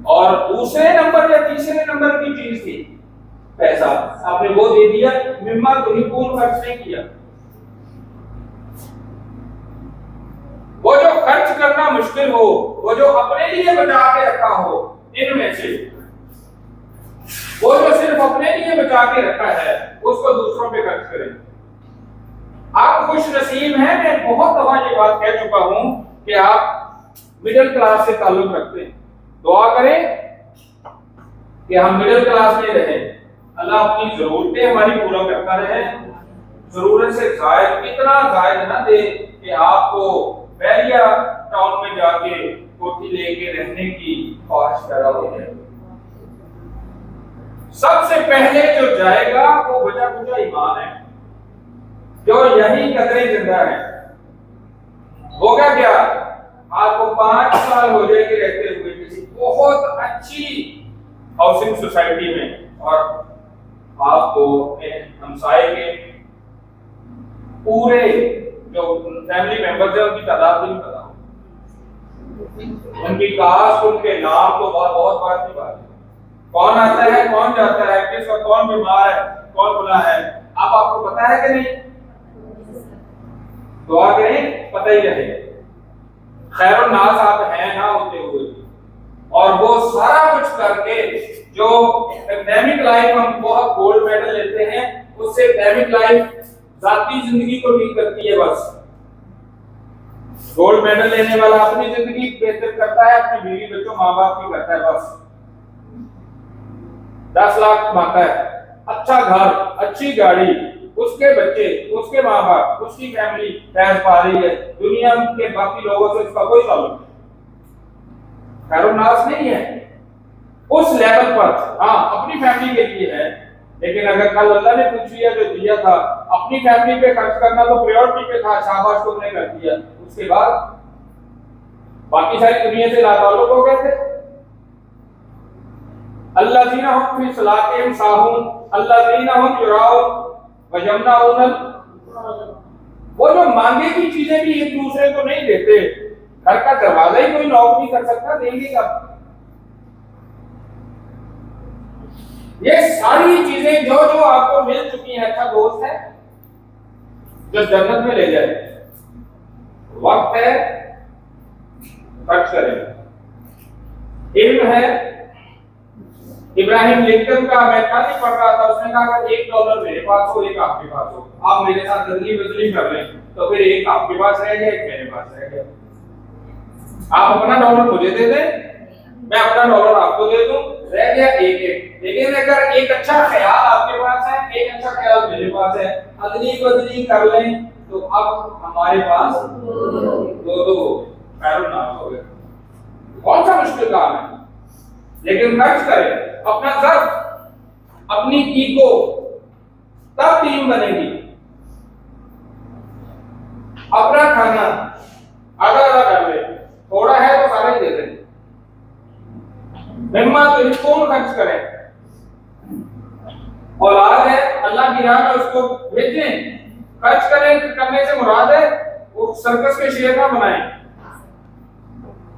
और दूसरे नंबर या तीसरे नंबर की चीज थी पैसा, आपने वो दे दिया, मिम्मा तुहिब्बून खर्च नहीं किया। वो जो खर्च करना मुश्किल हो, वो जो अपने लिए बचा के रखा हो, इनमें से वो जो सिर्फ अपने लिए बचा के रखा है, उसको दूसरों पे खर्च करें। आप खुश नसीब हैं, मैं बहुत दफा ये बात कह चुका हूं कि आप मिडिल क्लास से ताल्लुक रखते हैं। दुआ करें कि हम मिडिल क्लास में रहें, अल्लाह अपनी जरूरतें हमारी पूरा करता रहे, जरूरत से जायद, इतना जायद ना दे कि आपको बैरिया टाउन में जाके कोठी लेके रहने की ख्वाहिश पैदा हो जाएगी। सबसे पहले जो जाएगा वो बचा कुचा ईमान है, जो यही कदरे जिंदा है। होगा क्या, आपको 5 साल हो जाएंगे रहते हुए किसी बहुत अच्छी हाउसिंग सोसाइटी में, और आपको हमसाए के पूरे जो फैमिली मेंबर्स है उनकी तादाद भी नहीं पता, उनकी कास्ट, उनके नाम तो बहुत बात की बात है। कौन आता है, कौन जाता है, किस वक्त कौन बीमार है, कौन बुला है, आपको पता है कि नहीं? दुआ करें पता ही रहे। खैर नाज आप हैं ना होते हुए, और वो सारा कुछ करके जो एकेडमिक लाइफ हम बहुत गोल्ड मेडल लेते हैं, उससे एकेडमिक लाइफ जाती जिंदगी को ठीक करती है। बस गोल्ड मेडल लेने वाला अपनी जिंदगी बेहतर करता है, अपने बीवी बच्चों माँ बाप की करता है। बस 10 लाख कमाता है, अच्छा घर, अच्छी गाड़ी, उसके बच्चे, उसके माँ बाप, उसकी फैमिली फैज पा रही है, दुनिया के बाकी लोगों से इसका कोई ताल्लुक नहीं, खैरुन्नास नहीं है उस लेवल पर। हाँ, अपनी फैमिली के लिए है, लेकिन अगर कल अल्लाह ने पूछ लिया जो दिया था अपनी फैमिली पे खर्च करना तो प्रायोरिटी पे था, शाबाश तुमने कर दिया, उसके बाद बाकी सारी दुनिया से लाताल्लुक हो गए थे। अल्लाज़ीना हुम फी सलातिहिम साहून अल्लाज़ीना हुम युराऊन व यमनऊन, वो जो मांगे की चीजें भी एक दूसरे को नहीं देते, घर का दरवाजा ही कोई लॉक नहीं कर सकता, देंगे कब? ये सारी चीजें जो जो आपको मिल चुकी हैं, अच्छा दोस्त है जो जन्नत में ले जाए, वक्त है खर्च करें। इल्म है, इब्राहिम लिंकन का मैं कल ही पढ़ रहा था, उसने कहा अगर $1 मेरे पास हो, 1 आपके पास हो, आप मेरे साथ बदली बदली कर लें, तो फिर 1 आपके पास रह गया, 1 मेरे पास रह गया। आप अपना $1 मुझे दे दें, मैं अपना $1 आपको दे दूं, रह गया 1-1। लेकिन अगर एक अच्छा ख्याल आपके पास है, एक अच्छा ख्याल मेरे पास है, अदली बदली कर लें, तो अब हमारे पास 2-2 हो गए। कौन सा मुश्किल काम है? लेकिन खर्च करें अपना सर्फ, अपनी ईगो, तब टीम बनेगी। अपना खाना आधा आधा कर ले, थोड़ा है तो सारा ही दे दें। हिम्मत तो कौन खर्च करे? औलाद है अल्लाह की राह में, उसको भेजें, खर्च करें। करने से मुराद है वो सर्कस के शेर ना बनाएं।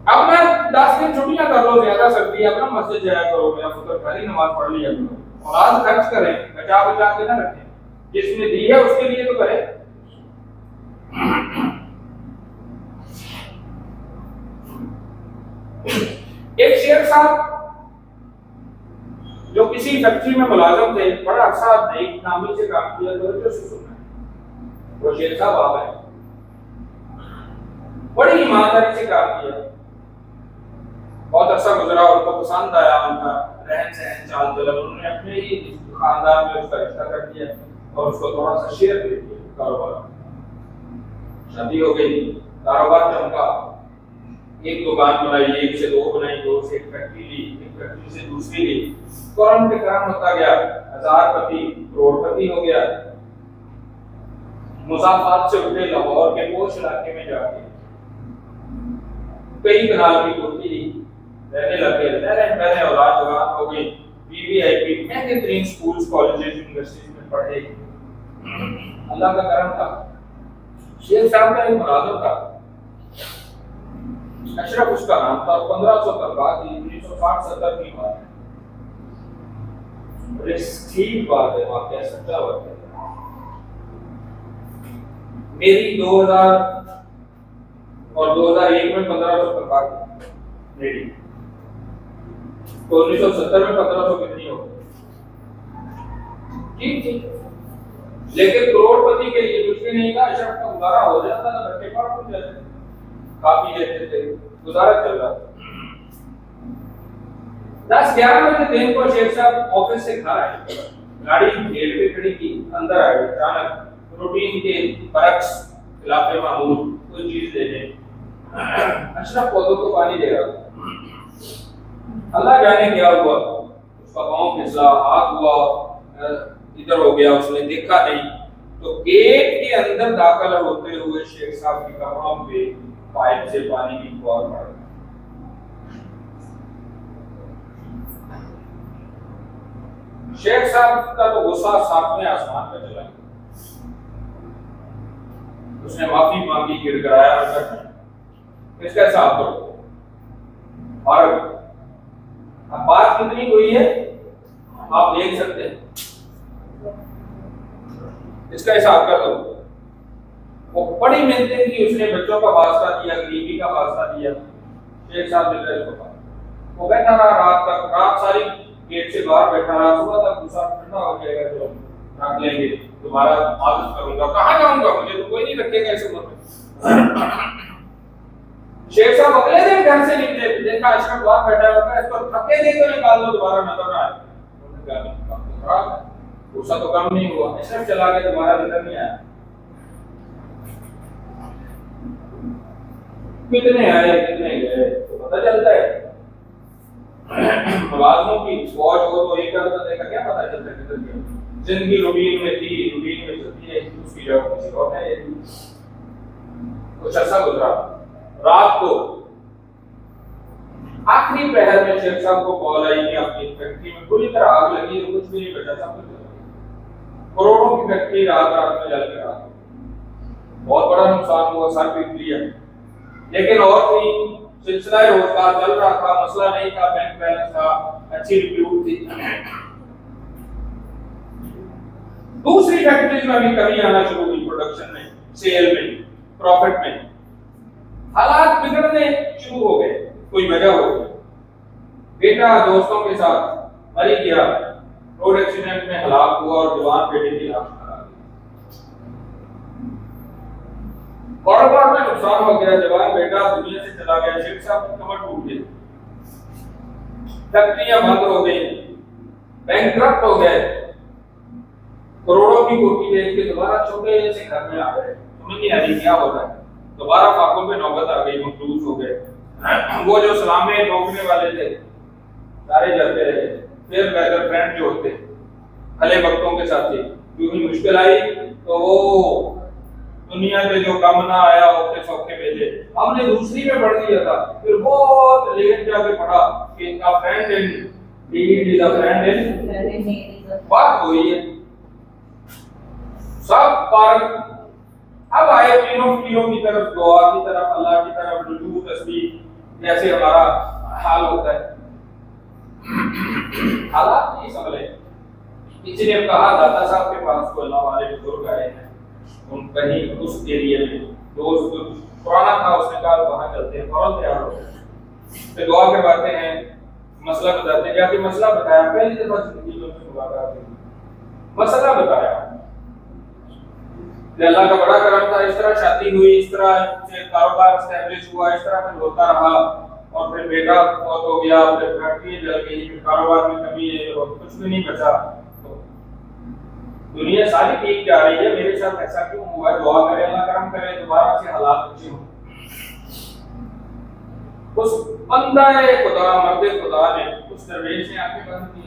अब मैं 10 दिन छुट्टियां कर लो, ज्यादा सर्दी है, अपना मस्जिद जाया करो, मेरा पुत्र पहली नमाज पढ़ लिया करो। औलाद खर्च करें, बचा बचा के ना रखें, जिसने दी है उसके लिए तो करें। एक शेख साहब जो किसी फैक्ट्री में मुलाजिम थे, बड़ा अच्छा नेक नामी से काम किया, तो सुनना वो शेख साहब आप है, बड़ी ईमानदारी से काम किया, बहुत अच्छा गुजरा, उनको पसंद आया उनका रहन सहन चाल चलन, उन्होंने अपने ही खानदान में उसका रिश्ता कर दिया और उसको थोड़ा सा शेयर दे दिया कारोबार। शादी हो गई, कारोबार चमका, एक दुकान बनाई, 1 से 2 बनाई, 2 से 1 फैक्ट्री ली, 1 फैक्ट्री से दूसरी ली, फौरन पे काम होता गया, हजारपति करोड़पति हो गया। मुसाफात से उठे, लाहौर के पोश इलाके में जाके कई कनाल की कोठी ली, रहने लगे। पहले औलाद जवान हो गई, वीवीआईपी महंगे तरीन स्कूल्स, कॉलेजेस, यूनिवर्सिटीज में पढ़े। अल्लाह का करम था, शेख साहब का एक मुलाजिम था, अशरफ उसका नाम था, 1500 तलवार थी, 1960-70 की बात है। बड़ी ठीक बात है, वाकया सच्चा बात है। मेरी 2000 और 2001 में 1500 तलवार थी मेरी, तो 1970 में 1500 कितनी हो? ठीक थी, लेकिन करोड़पति के लिए कुछ भी नहीं था। अशरफ का गुजारा हो जाता था, बच्चे पढ़ हो जाते, काफी लेते थे, गुजारा चल रहा था। 10-11 बजे दिन को शेख साहब ऑफिस से घर आए, गाड़ी गेट पे खड़ी की, अंदर आए, अचानक रूटीन के बरक्स खिलाफे मामूल कोई चीज ले लें, अशरफ पौधों को पानी दे रहा था। अल्लाह जाने क्या हुआ, उसका पाँव फिसला, हाथ हुआ इधर हो गया, उसने देखा नहीं, तो गेट के अंदर दाखिल होते हुए शेख साहब की कमरों पे पाइप से पानी की फुहार पड़ गई। शेख साहब का तो गुस्सा सातवें आसमान पर चला गया। उसने माफी मांगी, गिड़गिड़ाया, इसका हिसाब करो। और अब बात कितनी हुई है आप देख सकते हैं, इसका हिसाब कर लो। वो बड़ी मेहनत की, उसने बच्चों का वास्ता दिया, गरीबी का वास्ता दिया। शेख साहब ने इसको वो बैठा रहा रात तक, रात सारी गेट से बाहर बैठा रहा। सुबह तक गुस्सा ठंडा हो जाएगा, तो रख लेंगे, दोबारा आदत करूंगा, कहाँ जाऊंगा, मुझे तो कोई नहीं रखेगा इस उम्र में। शेख साहब अगले दिन घर से निकले, देखा अशरफ बाहर बैठा होगा, इसको थके दे तो निकाल दो, दोबारा नजर आए। गुस्सा तो कम नहीं हुआ, अशरफ चला गया, दोबारा नजर नहीं आया। कितने आए कितने गए तो पता चलता है। मुलाजमों की फौज हो तो एक करने का क्या पता चलता है किधर गया। जिंदगी रूटीन में थी, रूटीन में चलती है, उसकी जगह किसी और है। कुछ ऐसा गुजरा। रात को आखिरी पहर में शेख साहब को कॉल आई कि आपकी फैक्ट्री में पूरी तरह आग लगी है, कुछ भी नहीं बचा, सब कुछ करोड़ों की फैक्ट्री रात में जल के आ गई। बहुत बड़ा नुकसान हुआ, सर पीट लिया। लेकिन और भी सिलसिला रोजगार चल रहा था, मसला नहीं था, बैंक बैलेंस था, अच्छी रिप्यूट थी। दूसरी फैक्ट्रीज में भी कमी आना शुरू हुई, प्रोडक्शन में, सेल में, प्रॉफिट में। हालात बिगड़ने शुरू हो गए, कोई वजह हो गई। बेटा दोस्तों के साथ मर गया, रोड एक्सीडेंट में हलाक हुआ और जवान बेटे की लाश आ गई। कारोबार में नुकसान हो गया, जवान बेटा दुनिया से चला गया, शेख साहब की कमर टूट गई, फैक्ट्रियां बंद हो गई, बैंकक्रप्ट हो गए, करोड़ों की कोठी बेच के दोबारा छोटे से घर में आ गए। समझ नहीं आ रही क्या हो रहा है। दोबारा फाकों पे नौबत आ गई, मखलूस हो गए। वो जो सलाम में रोकने वाले थे सारे जलते रहे। फिर वेदर फ्रेंड जो होते भले वक्तों के साथी, क्योंकि मुश्किल आई तो वो दुनिया पे जो कम ना आया उसके सौखे भेजे। हमने दूसरी में पढ़ दिया था, फिर बहुत लेट जाके पढ़ा कि a friend in need is a friend in बात हुई है सब पर। अब आए तीनों की तरफ, दुआ की तरफ, अल्लाह की तरफ, रुजू, तस्बीह, जैसे हमारा हाल होता है। हालात नहीं संभले। किसी ने कहा दादा साहब के पास को अल्लाह वाले बुजुर्ग आए हैं, उन कहीं उस एरिया में दोस्त पुराना था, उसने कहा वहां चलते हैं, फौरन तैयार हो गए। फिर दुआ करवाते हैं, मसला बताते हैं, जाके मसला बताया। पहली दफा जिंदगी में मुलाकात हुई, मसला बताया, अल्लाह का बड़ा करम था, इस तरह शादी हुई, इस तरह से कारोबार एस्टैब्लिश हुआ, इस तरह फिर होता रहा। और फिर बेटा बहुत हो गया, फिर फैक्ट्री जल गई, फिर कारोबार में कमी है और कुछ भी नहीं बचा। तो दुनिया सारी ठीक जा रही है, मेरे साथ ऐसा क्यों हुआ है? दुआ करें अल्लाह करम करे, दोबारा से हालात अच्छे हों। उस बंदाए खुदा, मर्दे खुदा ने, उस दरवेश ने आंखें बंद की।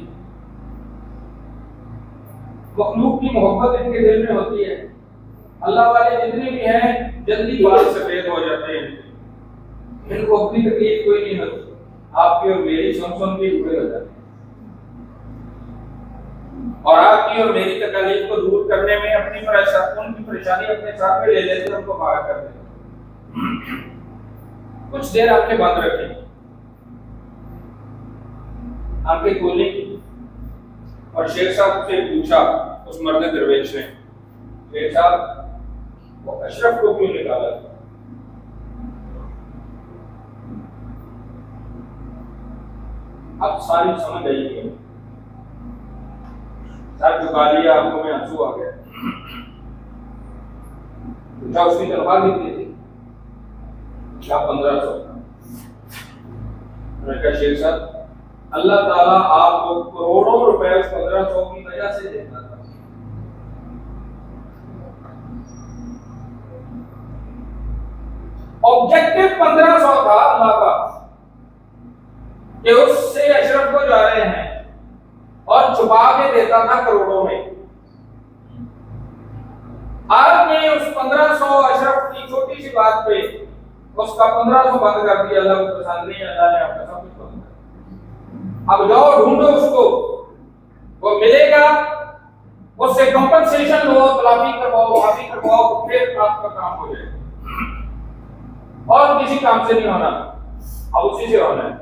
मखलूक की मोहब्बत इनके दिल में होती है। अल्लाह वाले जितने भी हैं जल्दी बाल सफेद हो जाते हैं, इनको अपनी तकलीफ कोई नहीं होती, आपकी और मेरी सुन के बुरे हो जाते हैं। और आपकी और मेरी तकलीफ को दूर करने में अपनी उनकी परेशानी अपने साथ में ले लेते हैं, उनको पार कर देते हैं। कुछ देर आंखें बंद रखें, आंखें खोली और शेख साहब से पूछा उस मर्द दरवेश ने, शेख साहब वो अशरफ को क्यों निकाला? अब सारी समझ आई है, सर झुका लिया, आंखों में आंसू आ गए। पूछा उसकी तनख्वाह कितनी थी? क्या 1500? मैंने कहा शेख साहब अल्लाह ताला आपको करोड़ों रुपए 1500 की वजह से देता था। ऑब्जेक्टिव 1500 था अल्लाह का कि उससे अशरफ को जा रहे हैं और छुपा के देता था करोड़ों में। आपने उस 1500 अशरफ की छोटी सी बात पे उसका 1500 बंद कर दिया। अल्लाह को पसंद नहीं, अल्लाह ने आपका सब कुछ बंद कर। अब जाओ ढूंढो उसको, वो मिलेगा, उससे कंपनसेशन लो, तलाफी करवाओ, माफी करवाओ, फिर आपका काम हो जाएगा। और किसी काम से नहीं होना, अब उसी से होना है।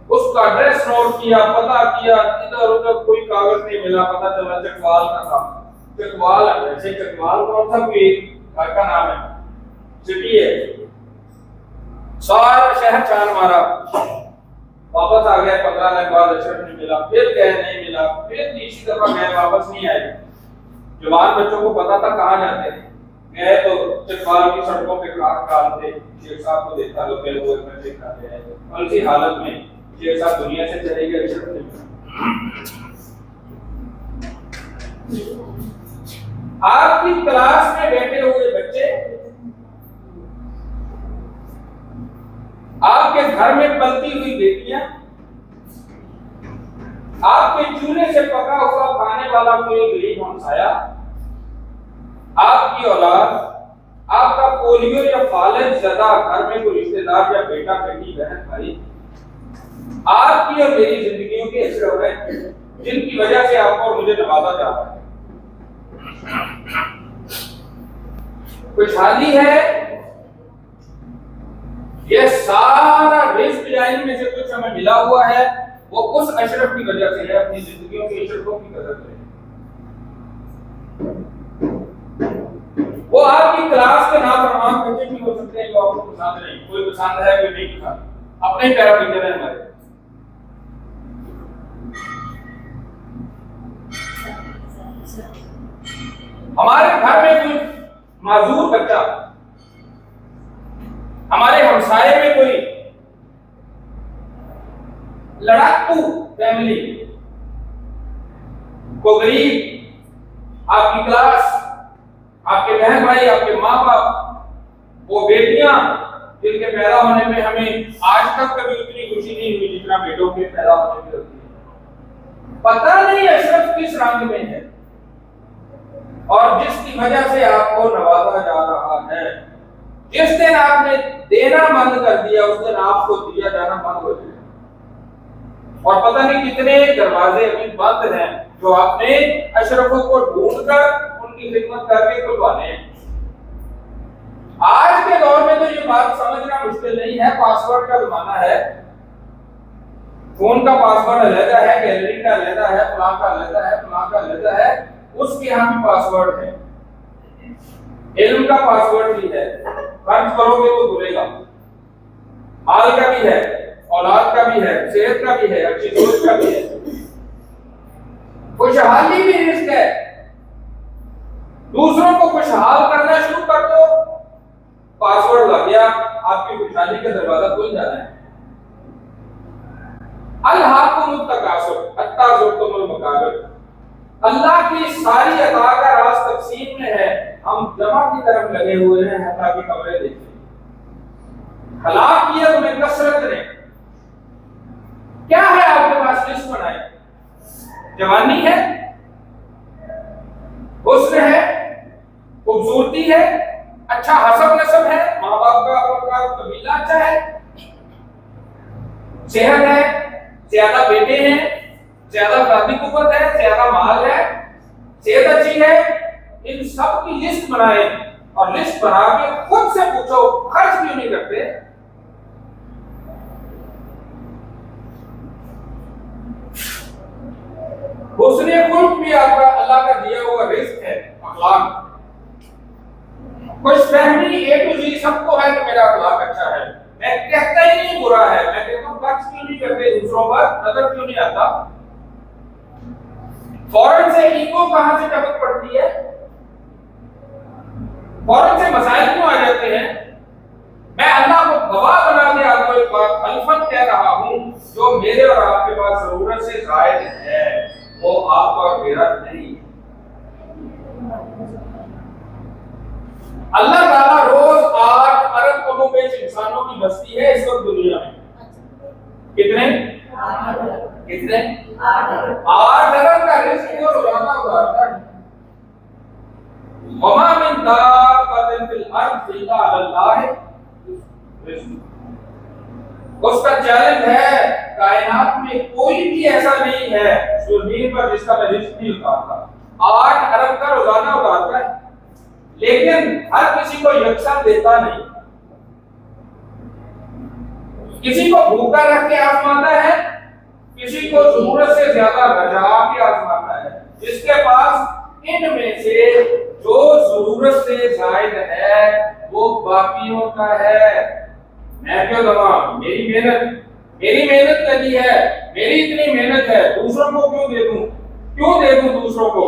उसका एड्रेस नोट किया, पता किया, इधर उधर कोई कागज नहीं मिला, पता चला चकवाल का था। चकवाल ऐसे चकवाल कौन सा कोई घर का नाम है, सिटी है। सारा शहर छान मारा, वापस आ गए। 15 दिन बाद अशरफ नहीं मिला, फिर गए नहीं मिला, फिर तीसरी दफा गए, वापस नहीं आए। जवान बच्चों को पता था कहाँ जाते हैं, गए तो चकवाल की सड़कों पे खाक डालते। शेख साहब को देखा, लगे हुए खर्चे खाते हैं। और इसी हालत में शेख साहब दुनिया से चले गए, अशरफ नहीं मिला। आपकी क्लास में बैठे हुए बच्चे, आपके घर में पलती हुई बेटियां, आपके चूल्हे से पका हुआ खाने वाला कोई गरीब हमसाया, आपकी औलाद, आपका पोलियो या फालिज ज़दा घर में कोई रिश्तेदार या बेटा बेटी बहन भाई, आपकी और मेरी जिंदगियों के अशरफ हैं, जिनकी वजह से आपको और मुझे नवाजा जा रहा है। खुशहाली है, ये सारा रिस्क लाइन में से कुछ हमें मिला हुआ है, वो उस अशरफ की वजह से है। अपनी जिंदगियों के अशरफों की कदर करें। वो आपकी क्लास के नाफरमान बच्चे भी हो सकते हैं जो आपको पसंद नहीं, कोई पसंद है कोई नहीं पसंद, अपने पैरामीटर है हमारे। हमारे घर में कोई माजूर बच्चा, हमारे हमसाये में कोई लड़ाकू फैमिली, को गरीब, आपकी क्लास, आपके बहन भाई, आपके माँ बाप, वो बेटियां जिनके पैदा होने में हमें आज तक कभी उतनी खुशी नहीं हुई जितना बेटों के पैदा होने में होती है। पता नहीं अशरफ किस रंग में है और जिसकी वजह से आपको नवाजा जा रहा है। जिस दिन आपने देना बंद कर दिया, उस दिन आपको दिया जाना बंद हो जाएगा। और पता नहीं कितने दरवाजे अभी बंद हैं जो आपने अशरफों को ढूंढकर उनकी खिदमत करके खुलवाने हैं। आज के दौर में तो ये बात समझना मुश्किल नहीं है, पासवर्ड का जमाना है। फोन का पासवर्ड अलग है, गैलरी का अलग है, फलां का अलग है, फलां का अलग है, उसके यहाँ भी पासवर्ड है। इल्म का पासवर्ड भी है, खर्च करोगे तो भूलेगा। माल का भी है, औलाद का भी है, सेहत का भी है, अच्छी सोच का भी है, खुशहाली भी रिस्क है। दूसरों को खुशहाल करना शुरू कर दो, पासवर्ड लग गया, आपकी खुशहाली का दरवाजा खुल जाना है। अल्लाह की सारी अता का राज तकसीम में है, हम जमा की तरफ लगे हुए हैं। हत्ता की खबरें देखिए, हलाक किया तुम्हें कसरत ने। क्या है आपके पास, लिस्ट बनाए। जवानी है, हुस्न है, खूबसूरती है, अच्छा हसब नसब है, माँ बाप का कबीला अच्छा है, सेहत है, ज्यादा बेटे हैं, ज्यादा अफरादी कुव्वत है, ज्यादा माल है, सेहत अच्छी है। इन सब की लिस्ट बनाए और लिस्ट बना के खुद से पूछो खर्च क्यों नहीं करते। हुस्न खुल्क भी आपका अल्लाह का दिया हुआ रिस्क है। अखलाक, खुशफहमी ए टू जी सबको है कि मेरा अखलाक अच्छा है। मैं कहता ही नहीं बुरा है, मैं कहता हूं खर्च क्यों नहीं करते, दूसरों पर नजर क्यों नहीं आता। फौरन से ईगो कहां से टपक पड़ती है, फौरन से मसाइल क्यों आ जाते हैं। मैं अल्लाह को गवाह बना के आपको एक बात अल्फन कह रहा हूं, जो मेरे और आपके पास जरूरत से जायद है वो आपका और मेरा नहीं। अल्लाह ताला रोज 8 अरब कमों बेश इंसानों की बस्ती है इस वक्त दुनिया में। कितने? 8 अरब का रिस्क वो रोजाना उतारता है। वमा मिन दाब्बतिन फिल अर्द इल्ला अल्लाह उसका चैलेंज है, कायनात में कोई भी ऐसा नहीं है जमीन पर जिसका मैं रिस्क नहीं उतारता। 8 अरब का रोजाना उतारता है, लेकिन हर किसी को यकसा देता नहीं। किसी को भूखा रख के आजमाता है, किसी को जरूरत से ज्यादा बचा के आजमाता है। जिसके पास इनमें से जो जरूरत से जायद है वो बाकियों का है। मैं क्यों दवा, मेरी मेहनत लगी है, मेरी इतनी मेहनत है, दूसरों को क्यों दे दूं दूसरों को,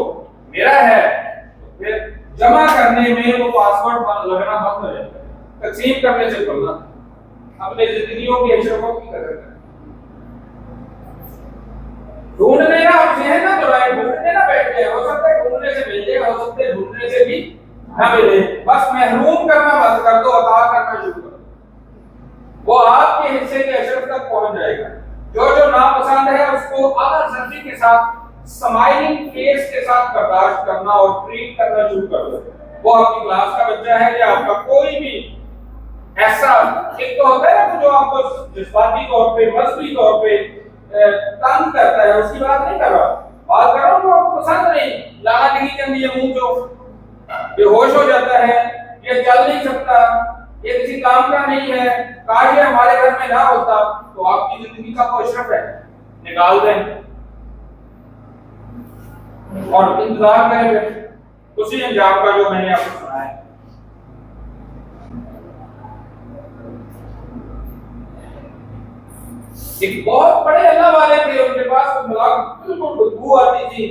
मेरा है। फिर जमा करने में वो पासवर्ड लगना बंद हो जाता है, तकसीम करने से खुलना। अपने जिंदगियों की अशरफों की कदर करें। ढूंढने ना आप जहन ना दौड़ाए, ढूंढने ना बैठ गए। हो सकता है ढूंढने से मिल जाए, हो सकता है ढूंढने से भी ना मिले। बस महरूम करना बंद कर दो, अता करना शुरू कर दो, वो आपके हिस्से के अशरफ तक पहुंच जाएगा। जो नापसंद है उसको आदर के साथ, स्माइलिंग फेस के साथ बर्दाश्त करना और ट्रीट करना शुरू कर दो। वो आपकी क्लास का बच्चा है या आपका कोई भी ऐसा, एक तो होता है ना जो आपको जिस्मानी तौर पे, मजहबी तौर पे तंग करता है, उसकी बात नहीं कर रहा। बात कर रहा हूं जो आपको पसंद नहीं, लाना नहीं करनी है, मुंह जो बेहोश हो जाता है, ये चल नहीं सकता, ये किसी काम का नहीं है, काश ये हमारे घर में ना होता, तो आपकी जिंदगी का कोई अशरफ है, निकाल दें और इंतजार करें उसी अंजाम का जो मैंने आपको सुनाया। एक बहुत बड़े अल्लाह वाले थे, उनके पास बिल्कुल बदबू आती थी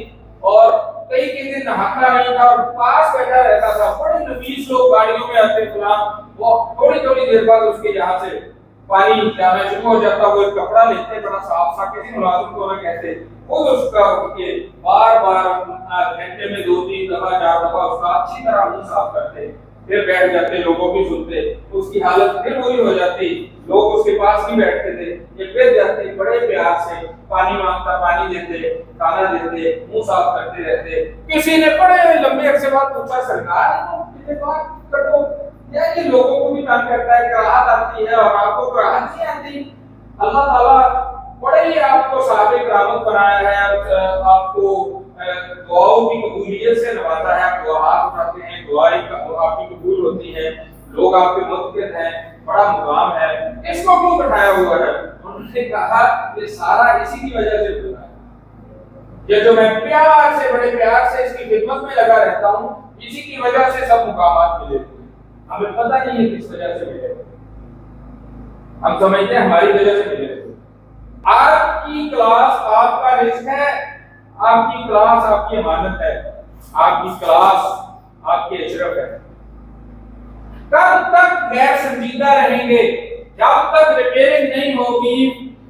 और कई दिन नहाता नहीं था और पास बैठा रहता था। बड़े नफीस लोग गाड़ियों में आते फलां, वो थोड़ी देर बाद उसके यहाँ से पानी जाना शुरू हो जाता। वो एक कपड़ा लेते, बड़ा साफ सा, किसी मुलाजिम को ना कहते, वो उसका उनके बार घंटे में 2-3 दफा 4 दफा उसका अच्छी तरह मुंह साफ करते, फिर बैठ जाते, लोगों की सुनते, तो उसकी हालत फिर वही हो जाती। लोग उसके पास ही बैठते थे, ये फिर जाते, बड़े प्यार से पानी मांगता, पानी देते, खाना देते, मुंह साफ करते रहते। किसी ने बड़े लंबे अरसे बाद पूछा, सरकार कितने बात करो या ये लोगों को भी तंग करता है, कराहत आती है और आपको कराहत नहीं आती? अल्लाह ताला बड़े ही आपको साबित करामत बनाया है, आपको दुआओं की कबूलियत से नवाजा है। आप दुआ उठाते हैं, दुआएं आपकी कबूल होती हैं, लोग आपके मुतक़िन हैं, बड़ा मुकाम है, इसको क्यों बैठाया हुआ है? उन्होंने कहा ये सारा इसी की वजह से हुआ है। ये जो मैं प्यार से, बड़े प्यार से इसकी खिदमत में लगा रहता हूँ, इसी की वजह से सब मुकामात मिले। हमें पता नहीं है किस वजह से मिले, हम समझते हैं हमारी वजह से मिले। आपकी क्लास आपका रिस्क है, आपकी क्लास आपकी अमानत है, आपकी क्लास आपके अशरफ है। कब तक गैर संजीदा रहेंगे? जब तक रिपेयरिंग नहीं होगी,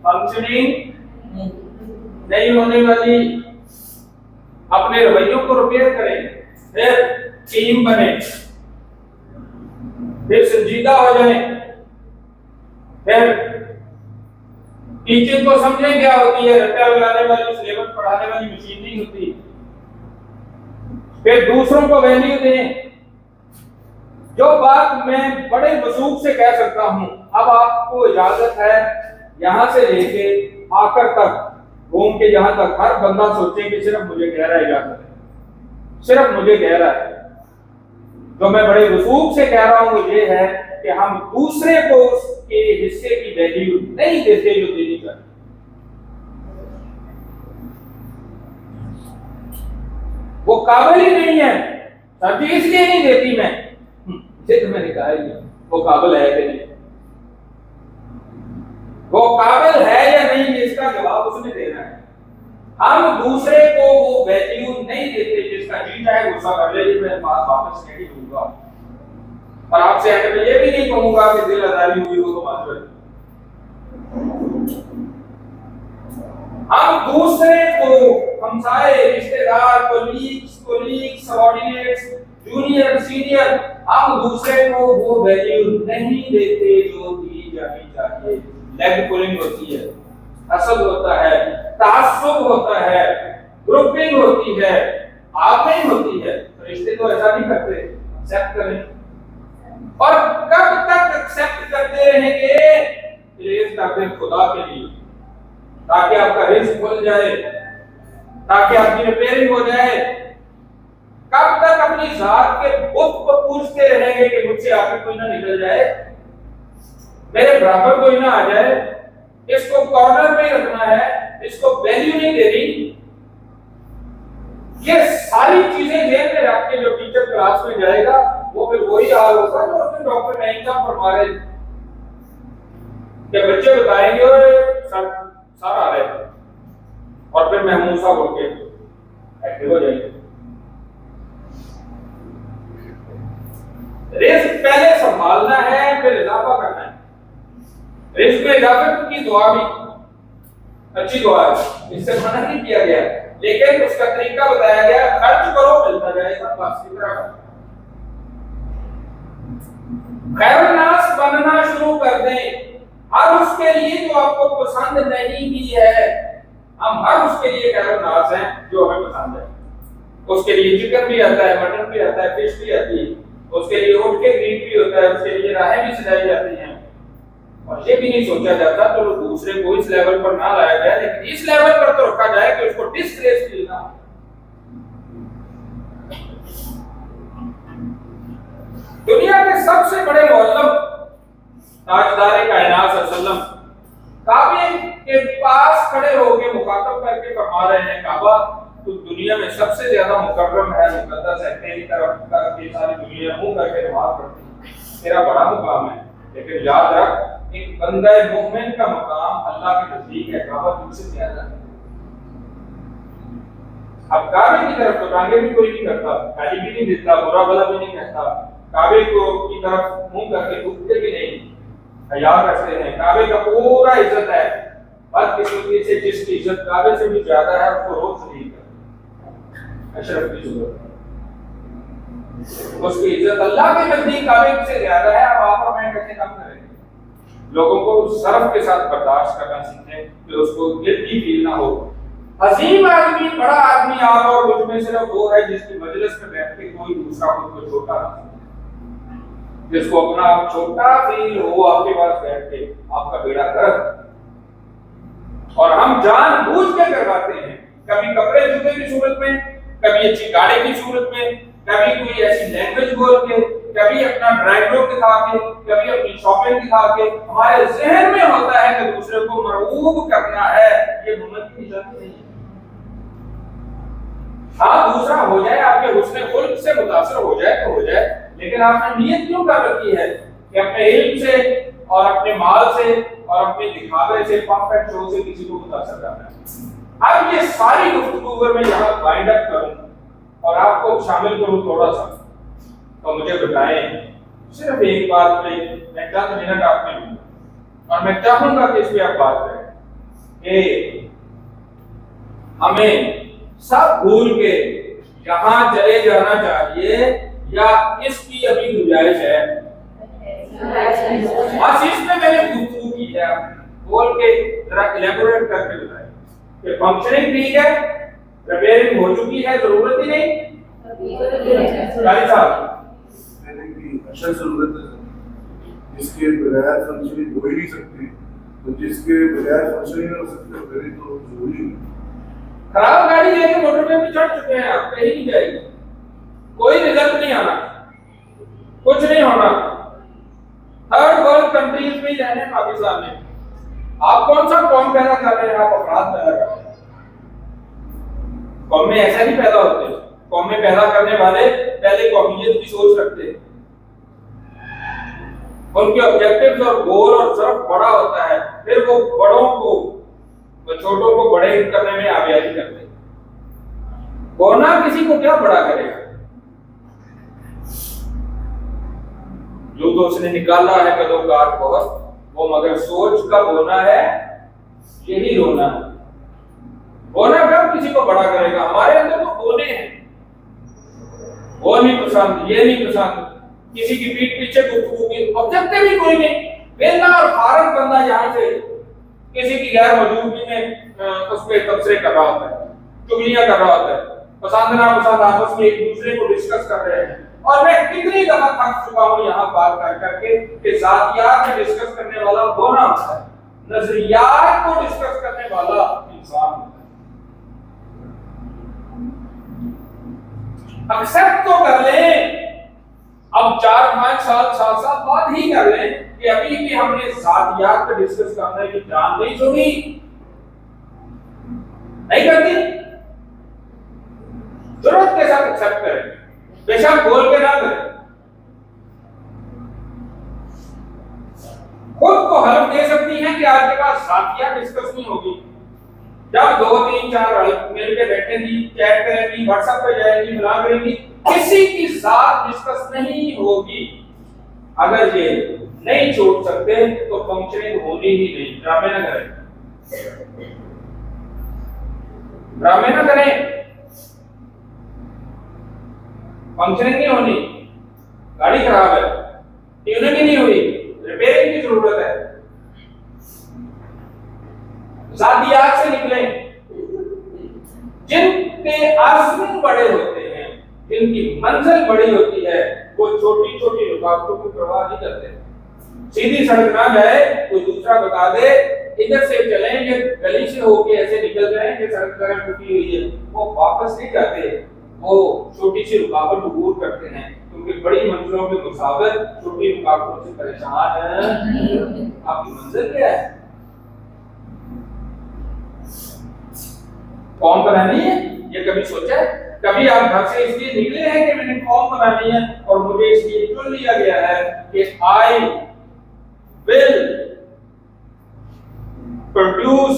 फंक्शनिंग नहीं होने वाली। अपने रवैयों को रिपेयर करें, फिर टीम बने, फिर संजीदा हो जाए, फिर टीचिंग को समझें क्या होती है। रट्टा लगाने वाली, सिलेबस पढ़ाने वाली मशीन नहीं होती। फिर दूसरों को वैल्यू दें। जो बात मैं बड़े वसूख से कह सकता हूं, अब आपको इजाजत है यहां से लेके आकर तक घूम के यहां तक हर बंदा सोचे कि सिर्फ मुझे कह रहा है इजाजत है, सिर्फ मुझे कह रहा है। जो मैं बड़े वसूख से कह रहा हूं वो ये है कि हम दूसरे को उसके हिस्से की वैल्यू नहीं देते जो देनी चाहिए। वो काबिल ही नहीं है, सर जी इसलिए नहीं देती मैं, तो मैंने कहा वो काबिल है कि नहीं, वो काबिल है या नहीं, इसका जवाब उसने देना है। हम दूसरे को वो वैल्यू नहीं देते जिसका जी चाहे गुस्सा कर ले, मैं बात वापस नहीं दूंगा और आपसे आगे मैं ये भी नहीं कहूंगा कि दिल आजादी हुई हो तो माजूर। हम दूसरे को, हमसाए, रिश्तेदार, कोलीग्स, सबऑर्डिनेट्स, जूनियर, सीनियर, हम दूसरे को वो वैल्यू नहीं देते जो दी जानी चाहिए। लेग पुलिंग होती है, हसद होता है, तासुब होता है, ग्रुपिंग होती है, आप नहीं होती है। तो रिश्ते तो ऐसा नहीं करते, एक्सेप्ट करें। और कब तक एक्सेप्ट करते रहेंगे? ताकि खुदा के लिए, ताकि आपका रिस्क खुल जाए, ताकि आपकी रिपेयरिंग हो जाए। कब तक अपनी जात के बुत को पूछते रहेंगे कि मुझसे आगे कोई ना निकल जाए, मेरे बराबर कोई ना आ जाए, इसको कॉर्नर में रखना है, इसको वैल्यू नहीं देनी। ये सारी चीजें जेल में रख के जो टीचर क्लास में जाएगा वो फिर वही हाल होगा जो उसने डॉक्टर नहीं था फरमा रहे कि बच्चे बताएंगे और सर आ रहे और फिर महमूद साहब उठ के एक्टिव हो जाएंगे। रिस्क पहले संभालना है, फिर इजाफा करना है। रिस्क में इजाफे की दुआ भी अच्छी दुआ है, इससे मना नहीं किया गया, लेकिन उसका तरीका बताया गया, खर्च करो मिलता जाएगा, बस इतना। खैरनास बनना शुरू कर दें हर उसके लिए जो आपको पसंद नहीं भी है। हम हर उसके लिए खैरनास हैं जो हमें पसंद है। उसके लिए चिकन भी आता है, मटन भी आता है, फिश भी आती है, उसके लिए उठ के ग्रीन भी होता है, उसके लिए राहें भी सजाई जाती हैं। और ये भी नहीं सोचा जाता तो दूसरे को इस लेवल पर ना लाया जाए, लेकिन इस लेवल पर तो रखा जाए कि उसको डिस्ग्रेस फील ना। दुनिया के सबसे बड़े मुअल्लिम ताजदार कायनात सल्लल्लाहु काबे के पास खड़े होकर मुखातब करके फरमा रहे हैं, काबा तो दुनिया में सबसे ज्यादा मुकर्रम है, मुकद्दस है, तेरी तरफ करके सारी दुनिया मुंह करके नमाज पढ़ती है, तेरा बड़ा मुकाम है। लेकिन याद रख, एक बंदा मोमिन का मकाम अल्लाह के नजदीक है, काबा तुझसे ज्यादा है। अब काबे की तरफ तो टांगे भी कोई नहीं करता, गाली भी नहीं देता, बुरा भला भी नहीं कहता, काबे को की तरफ मुंह करके झुकते भी नहीं, हया करते हैं। काबे का पूरा इज्जत है, बदकिस्मती से जिसकी इज्जत काबे से भी ज्यादा है उसको रोज नहीं करता। अशरफ की जरूरत, उसकी इज्जत अल्लाह के नजदीक काबे से ज्यादा है। अब आप और मैं कैसे काम करेंगे? लोगों को सरफ के साथ बर्दाश्त करना सीखें कि उसको गिल्टी फील ना हो। अजीम आदमी, बड़ा आदमी आप और मुझ में सिर्फ वो है जिसकी मजलिस में बैठ के कोई दूसरा खुद को छोटा ना, जिसको अपना आप छोटा फील हो आपके पास बैठ के आपका बेड़ा कर। और हम जानबूझ के करवाते हैं, कभी कपड़े जूते की सूरत में, कभी अच्छी गाड़ी की सूरत में, कभी कोई ऐसी लैंग्वेज बोल के, कभी अपना ड्राइव रूम दिखा के, कभी अपनी शॉपिंग दिखा के। हमारे जहन में होता है कि दूसरे को मरऊब करना है, ये मोहम्मद की इजाजत नहीं है। हाँ, दूसरा हो जाए, आपके हुस्न खुल्क से मुतासर हो जाए तो हो जाए, लेकिन आपने नियत क्यों कर रखी है कि अपने इल्म से और अपने माल से और अपने दिखावे से, परफेक्ट शो से किसी को मुतासर करना है। अब ये सारी गुफ्तगू अगर मैं यहाँ वाइंड अप करूं और आपको शामिल करूं थोड़ा सा, तो मुझे बताएं सिर्फ एक बात पे मैं चंद मिनट आपके लूंगा और मैं चाहूंगा कि इस पे आप बात करें कि हमें सब भूल के यहाँ चले जाना चाहिए या इसकी अभी गुंजाइश है? बस इसमें मैंने गुफ्तगू की है, बोल के जरा इलैबोरेट करके बताएं कि फंक्शनिंग ठीक है, रिपेयरिंग हो चुकी है, जरूरत ही नहीं। अच्छा जरूरत है, जिसके बगैर फंक्शनिंग हो ही नहीं सकती, तो जिसके बगैर फंक्शनिंग हो सकती है तो जरूरी नहीं। खराब गाड़ी लेके मोटरवे पे चढ़ चुके हैं आप, कहीं नहीं जाएगी, कोई रिजल्ट नहीं आना, कुछ नहीं होना। थर्ड वर्ल्ड कंट्रीज में ही रहने पाकिस्तान में आप कौन सा कौम पैदा कर रहे हैं? आप अपराध पैदा कर रहे हैं। कौम में ऐसा नहीं पैदा होते, कौम में पैदा करने वाले पहले कौमियत की सोच रखते हैं, उनके ऑब्जेक्टिव्स और गोल और सिर्फ बड़ा होता है, फिर वो बड़ों को, वो छोटों को बड़े करने में आबियारी करते हैं। बोना किसी को क्या बड़ा करेगा? जो तो उसने निकाला है कदों काट बहुत, वो मगर सोच का बोना है, यही रोना है। बोना कब किसी को बड़ा करेगा? हमारे अंदर तो बोने हैं, वो नहीं पसंद, ये नहीं पसंद, किसी की पीठ पीछे गुफ्तगू की, ऑब्जेक्टिव ही कोई नहीं, वेला और फारग बंदा यहाँ से किसी की गैर मौजूदगी में उस पर तबसरे कर रहा होता है, चुगलियां कर रहा होता है, पसंद नापसंद आपस में एक दूसरे को डिस्कस कर रहे हैं। और मैं कितनी दफा थक चुका हूं यहाँ बात कर करके कि जातियात में डिस्कस करने वाला वो ना होता है, नजरियात को डिस्कस करने वाला इंसान होता है। एक्सेप्ट तो कर लें, अब 4-5 साल 7 साल बाद ही कर लें कि अभी भी हमने जातियात पे डिस्कस करने की जान नहीं छोड़ी, नहीं करती, जरूरत के साथ एक्सेप्ट करें, बेशक बोल के ना करें, खुद को हल्फ दे सकती हैं कि आज के बाद जातियात डिस्कस नहीं होगी। जब 2-3-4 हल्फ मिलके बैठेंगी, चैट करेंगी, व्हाट्सएप पे जाएंगी, मिला करेंगी, किसी की जात डिस्कस नहीं होगी। अगर ये नहीं छोड़ सकते तो फंक्शनिंग होनी ही नहीं। ड्रामे ना करें, ड्रामे ना करें, फंक्शनिंग नहीं होनी। गाड़ी खराब है, ट्यूनिंग ही नहीं हुई, रिपेयरिंग की जरूरत है, जातियात से निकले। जिनके आज़म बड़े होते हैं, जिनकी मंजिल बड़ी होती है, वो छोटी छोटी रुकावटों की परवाह नहीं करते। सीधी सड़क ना जाए, कोई दूसरा बता दे इधर से चलें, ये गली से होके ऐसे निकल जाएं कि सड़क तरह टूटी हुई है, वो वापस नहीं जाते, वो छोटी सी रुकावट दूर करते हैं, क्योंकि बड़ी मंजिलों के मुसाफिर छोटी रुकावटों से परेशान हैं। आपकी मंजिल क्या है? कौम बनानी है, ये कभी सोचा है? कभी आप घर से इसलिए निकले हैं कि मैंने कौम बनानी है और मुझे इसलिए चुन लिया गया है कि आई विल प्रोड्यूस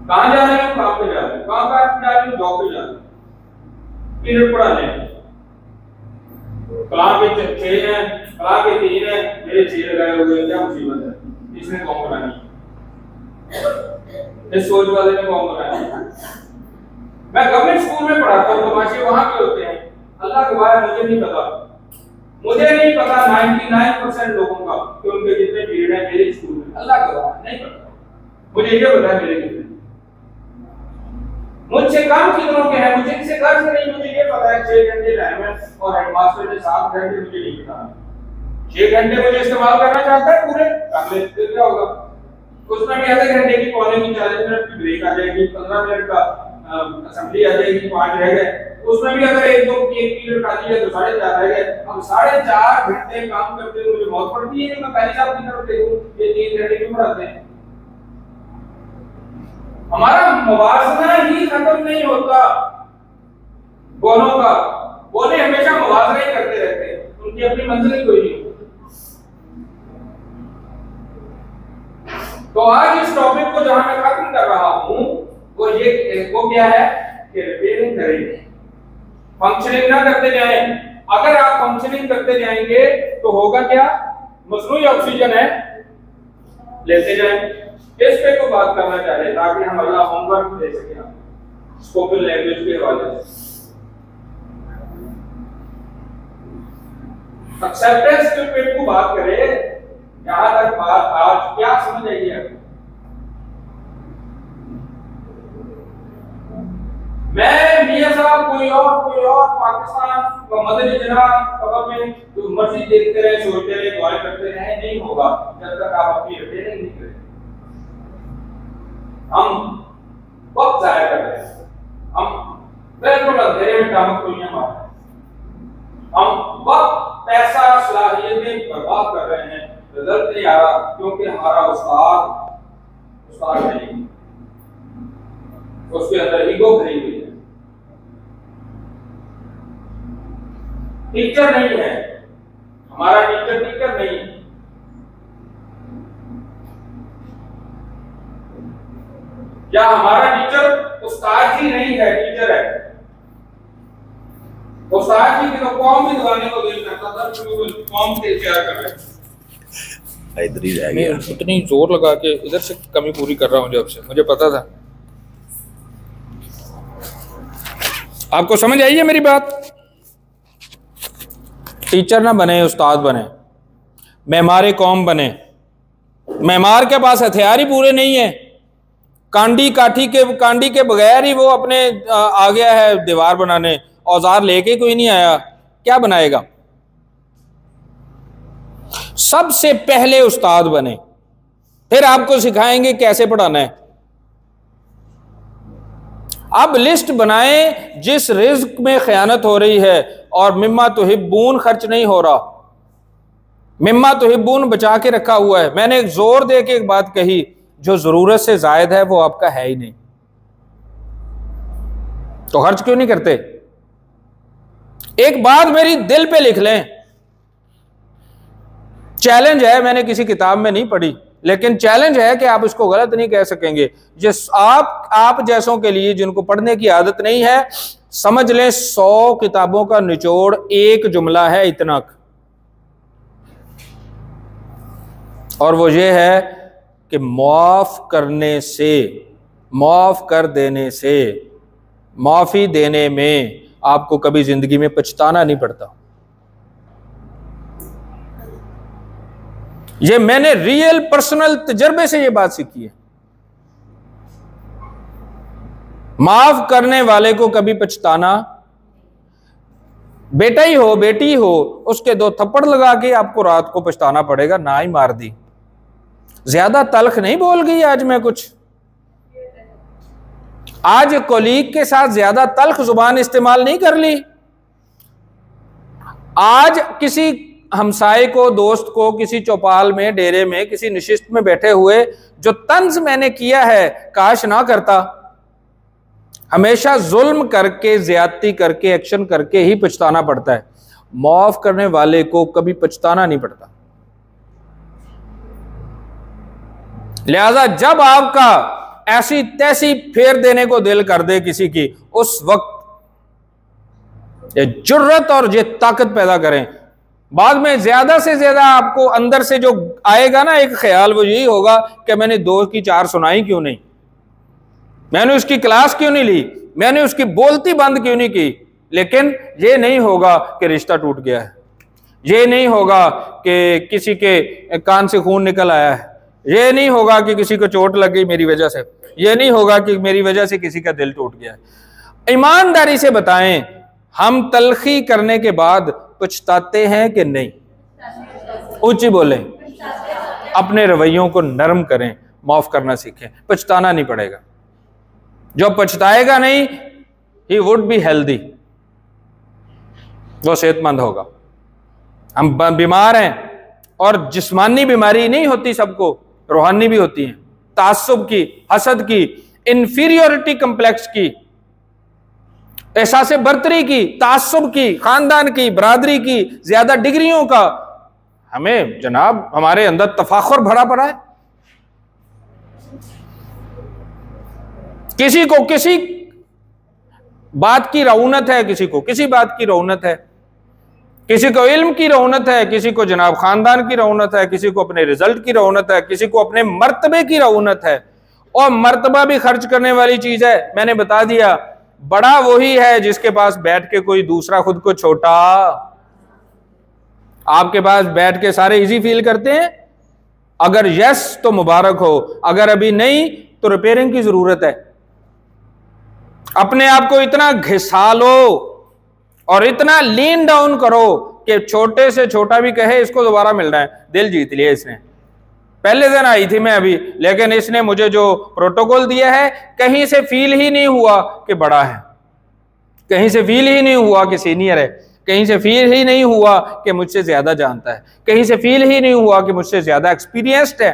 कहां जा रहे हो? काम पे जा रहे हो? कहां जा रहे हो? जॉब पे जा रहे हो, पीरियड पढ़ाने, कलाम के 6 हैं, कलाम के 3 हैं, मेरे 6 लगाए हुए, क्या मुसीबत है? इसने कौम बनानी, इस सोच वाले ने कौम बनानी। मैं गवर्नमेंट स्कूल में पढ़ाता हूँ, तमाशे वहां भी होते हैं। अल्लाह के बाद मुझे नहीं पता 99% लोगों का कि उनके जितने पीरियड है मेरे स्कूल में, अल्लाह के बाद नहीं पता। मुझे ये पता है मेरे कितने, मुझसे कम कितनों के हैं, मुझे इनसे कर्ज नहीं। मुझे ये पता है 6 घंटे टाइम है और हेडमास्टर ने 7 घंटे मुझे नहीं पता। 6 घंटे मुझे इस्तेमाल करना चाहता है पूरे, अगले क्या होगा? उसमें भी आधे घंटे की, पौने की, 40 मिनट की ब्रेक आ जाएगी, 15 मिनट का असेंबली आ जाएगी, 5 रह गए। उसमें भी अगर एक पीरियड खाली है तो 4.5 रह गए। अब 4.5 घंटे काम करते हुए मुझे मौत पड़ती है कि मैं पहले साहब की तरफ देखूं, ये 3 घंटे क्यों पढ़ाते हैं? हमारा मुवाजना ही खत्म नहीं होता बोलों का। बोले हमेशा मुवाजना ही करते रहते हैं, उनकी अपनी मंजिल कोई नहीं। तो आज इस टॉपिक को जहां मैं खत्म कर रहा हूं वो क्या है कि रिपेयरिंग करेंगे, फंक्शनिंग ना करते जाएं। अगर आप फंक्शनिंग करते जाएंगे तो होगा क्या? मसनूई ऑक्सीजन है, लेते जाएं। इस पे को बात करना चाहे ताकि हम अगला होमवर्क दे सकें स्पोकन लैंग्वेज के हवाले से। एक्सेप्टेंस के पे को बात करें, यहां तक बात आज क्या समझ आई है? मैं मियां साहब कोई और पाकिस्तान व मदनी जनाब खबर में जो मर्जी देखते रहे, सोचते रहे, दुआएं करते रहे, नहीं होगा जब तक आप अपनी रिपेयरिंग नहीं करें। हम वक्त जाया कर रहे हैं, हम बिल्कुल अंधेरे में टामकुलियां मार रहे हैं, हम वक्त, पैसा, सलाहियतें बर्बाद कर रहे हैं, रिजल्ट नहीं आ रहा क्योंकि हमारा उस्ताद नहीं, उसके अंदर ईगो भरी हुई है, टीचर नहीं है, हमारा टीचर नहीं है। या हमारा टीचर उस्ताद ही नहीं है, टीचर है। उस्ताद जी की तो कौम भी दबाने को दिल करता था, कौम से तैयार कर रहे हैं। इधर ही रह मैं गया। उतनी जोर लगा के इधर से कमी पूरी कर रहा हूँ जब से मुझे पता था। आपको समझ आई है मेरी बात? टीचर ना बने, उस्ताद बने, मेमार कौम बने। मेमार के पास हथियार ही पूरे नहीं है, कांडी के बगैर ही वो अपने आ गया है दीवार बनाने, औजार लेके कोई नहीं आया, क्या बनाएगा? सबसे पहले उस्ताद बने, फिर आपको सिखाएंगे कैसे पढ़ाना है। अब लिस्ट बनाएं जिस रिज्क में खयानत हो रही है और मिम्मा तुहिब्बून खर्च नहीं हो रहा, मिम्मा तुहिब्बून बचा के रखा हुआ है। मैंने एक जोर दे के एक बात कही, जो जरूरत से जायद है वो आपका है ही नहीं, तो खर्च क्यों नहीं करते? एक बात मेरी दिल पे लिख लें, चैलेंज है, मैंने किसी किताब में नहीं पढ़ी, लेकिन चैलेंज है कि आप इसको गलत नहीं कह सकेंगे। जिस आप जैसों के लिए जिनको पढ़ने की आदत नहीं है, समझ लें 100 किताबों का निचोड़ एक जुमला है इतना, और वो ये है कि माफ करने से, माफ कर देने से, माफी देने में आपको कभी जिंदगी में पछताना नहीं पड़ता। ये मैंने रियल पर्सनल तजर्बे से ये बात सीखी है। माफ करने वाले को कभी पछताना, बेटा ही हो बेटी हो, उसके 2 थप्पड़ लगा के आपको रात को पछताना पड़ेगा, ना ही मार दी। ज्यादा तल्ख नहीं बोल गई आज मैं कुछ, आज कोलीग के साथ ज्यादा तल्ख जुबान इस्तेमाल नहीं कर ली, आज किसी हमसाए को, दोस्त को, किसी चौपाल में, डेरे में, किसी नशिस्त में बैठे हुए जो तंज मैंने किया है काश ना करता। हमेशा जुल्म करके, ज्यादती करके, एक्शन करके ही पछताना पड़ता है, माफ करने वाले को कभी पछताना नहीं पड़ता। लिहाजा जब आपका ऐसी तैसी फेर देने को दिल कर दे किसी की, उस वक्त ये जुर्रत और ये ताकत पैदा करें। बाद में ज्यादा से ज्यादा आपको अंदर से जो आएगा ना एक ख्याल, वो यही होगा कि मैंने 2 की 4 सुनाई क्यों नहीं, मैंने उसकी क्लास क्यों नहीं ली, मैंने उसकी बोलती बंद क्यों नहीं की। लेकिन ये नहीं होगा कि रिश्ता टूट गया है, ये नहीं होगा कि किसी के कान से खून निकल आया है, ये नहीं होगा कि किसी को चोट लग गई मेरी वजह से, ये नहीं होगा कि मेरी वजह से किसी का दिल टूट गया है। ईमानदारी से बताएं, हम तलखी करने के बाद पछताते हैं कि नहीं? ऊंची बोलें, अपने रवैयों को नरम करें, माफ करना सीखें, पछताना नहीं पड़ेगा। जो पछताएगा नहीं, ही वुड बी हेल्दी, वो सेहतमंद होगा। हम बीमार हैं, और जिस्मानी बीमारी नहीं होती सबको, रूहानी भी होती है, तासुब की, हसद की, इंफीरियोरिटी कम्प्लेक्स की, एहसास बर्तरी की, तासुब की, खानदान की, बरादरी की, ज्यादा डिग्रियों का। हमें जनाब हमारे अंदर तफाखुर भरा पड़ा है। किसी को किसी बात की रौनत है, किसी को किसी बात की रौनत है, किसी को इल्म की रौनत है, किसी को जनाब खानदान की रौनत है, किसी को अपने रिजल्ट की रौनत है, किसी को अपने मर्तबे की रौनत है। और मर्तबा भी खर्च करने वाली चीज है। मैंने बता दिया, बड़ा वही है जिसके पास बैठ के कोई दूसरा खुद को छोटा। आपके पास बैठ के सारे इजी फील करते हैं? अगर यस तो मुबारक हो, अगर अभी नहीं तो रिपेयरिंग की जरूरत है। अपने आप को इतना घिसा लो और इतना लीन डाउन करो कि छोटे से छोटा भी कहे इसको दोबारा मिलना है। दिल जीत लिया इसने। पहले दिन आई थी मैं अभी, लेकिन इसने मुझे जो प्रोटोकॉल दिया है, कहीं से फील ही नहीं हुआ कि बड़ा है, कहीं से फील ही नहीं हुआ कि सीनियर है, कहीं से फील ही नहीं हुआ कि मुझसे ज्यादा जानता है, कहीं से फील ही नहीं हुआ कि मुझसे ज्यादा एक्सपीरियंस्ड है।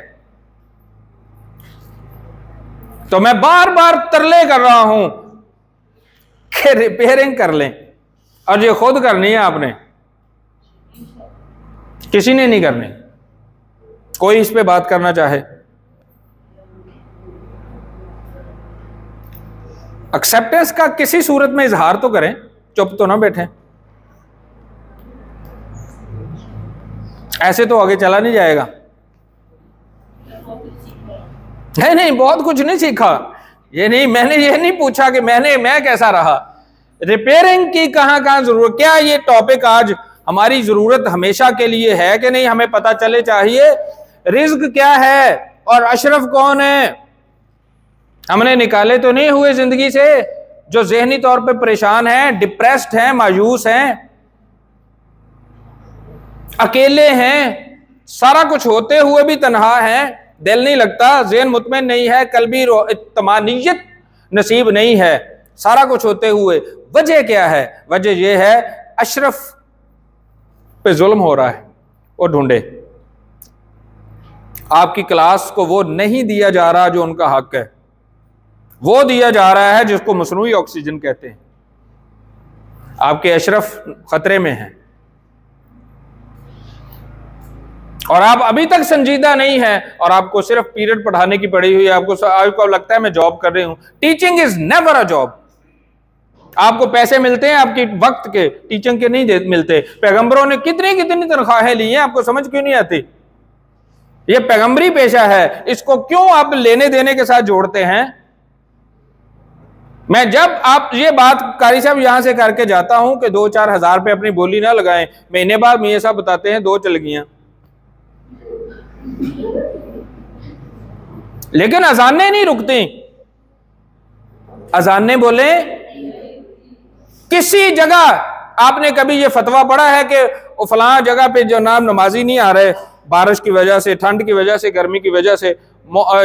तो मैं बार बार तरले कर रहा हूं कि रिपेयरिंग कर लें, और ये खुद करनी है आपने, किसी ने नहीं करनी। कोई इस पे बात करना चाहे, एक्सेप्टेंस का किसी सूरत में इजहार तो करें, चुप तो ना बैठें। ऐसे तो आगे चला नहीं जाएगा। नहीं नहीं, बहुत कुछ नहीं सीखा। मैंने ये नहीं पूछा कि मैं कैसा रहा। रिपेयरिंग की कहाँ जरूरत, क्या ये टॉपिक आज हमारी जरूरत हमेशा के लिए है कि नहीं, हमें पता चले चाहिए रिज्क क्या है और अशरफ कौन है। हमने निकाले तो नहीं हुए जिंदगी से, जो जहनी तौर पे परेशान हैं, डिप्रेस्ड हैं, मायूस हैं, अकेले हैं, सारा कुछ होते हुए भी तन्हा हैं, दिल नहीं लगता, ज़हन मुतमईन नहीं है, कल्बी तमानियत नसीब नहीं है, सारा कुछ होते हुए। वजह क्या है? वजह यह है अशरफ पे जुल्म हो रहा है, वो ढूंढे। आपकी क्लास को वो नहीं दिया जा रहा जो उनका हक है, वो दिया जा रहा है जिसको मसनूई ऑक्सीजन कहते हैं। आपके अशरफ खतरे में हैं और आप अभी तक संजीदा नहीं है, और आपको सिर्फ पीरियड पढ़ाने की पड़ी हुई है। आपको लगता है मैं जॉब कर रही हूं। Teaching is never a job. आपको पैसे मिलते हैं आपके वक्त के, टीचिंग के नहीं मिलते। पैगंबरों ने कितनी कितनी तनख्वाहें ली हैं, आपको समझ क्यों नहीं आती? ये पैगंबरी पेशा है, इसको क्यों आप लेने देने के साथ जोड़ते हैं? मैं जब आप ये बात कारी साहब यहां से करके जाता हूं कि 2-4 हज़ार पे अपनी बोली ना लगाएं, महीने बाद मियां साहब बताते हैं 2 चल गई। लेकिन अजानें नहीं रुकती। अजानें बोले, किसी जगह आपने कभी ये फतवा पढ़ा है कि फलां जगह पे जो नाम नमाजी नहीं आ रहे, बारिश की वजह से, ठंड की वजह से, गर्मी की वजह से,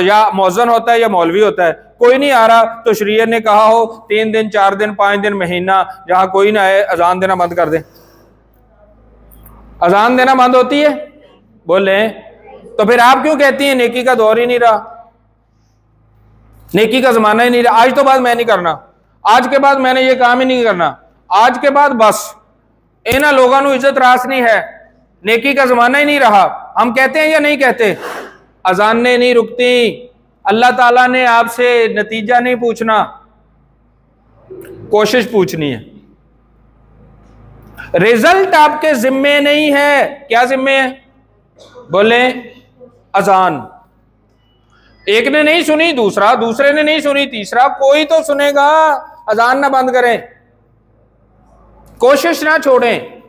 या मौजन होता है या मौलवी होता है, कोई नहीं आ रहा, तो शरीयत ने कहा हो 3 दिन, 4 दिन, 5 दिन, महीना, जहां कोई ना आए अजान देना बंद कर दें। अजान देना बंद होती है? बोले तो फिर आप क्यों कहती हैं नेकी का दौर ही नहीं रहा, नेकी का जमाना ही नहीं रहा? आज तो बाद मैं नहीं करना, आज के बाद मैंने ये काम ही नहीं करना, आज के बाद बस इन्हां लोगों को इज्जत रास नहीं है, नेकी का जमाना ही नहीं रहा। हम कहते हैं या नहीं कहते? अजानें नहीं रुकती। अल्लाह ताला ने आपसे नतीजा नहीं पूछना, कोशिश पूछनी है। रिजल्ट आपके जिम्मे नहीं है। क्या जिम्मे है? बोले अजान। एक ने नहीं सुनी, दूसरा, दूसरे ने नहीं सुनी, तीसरा, कोई तो सुनेगा। अजान ना बंद करें, कोशिश ना छोड़ें।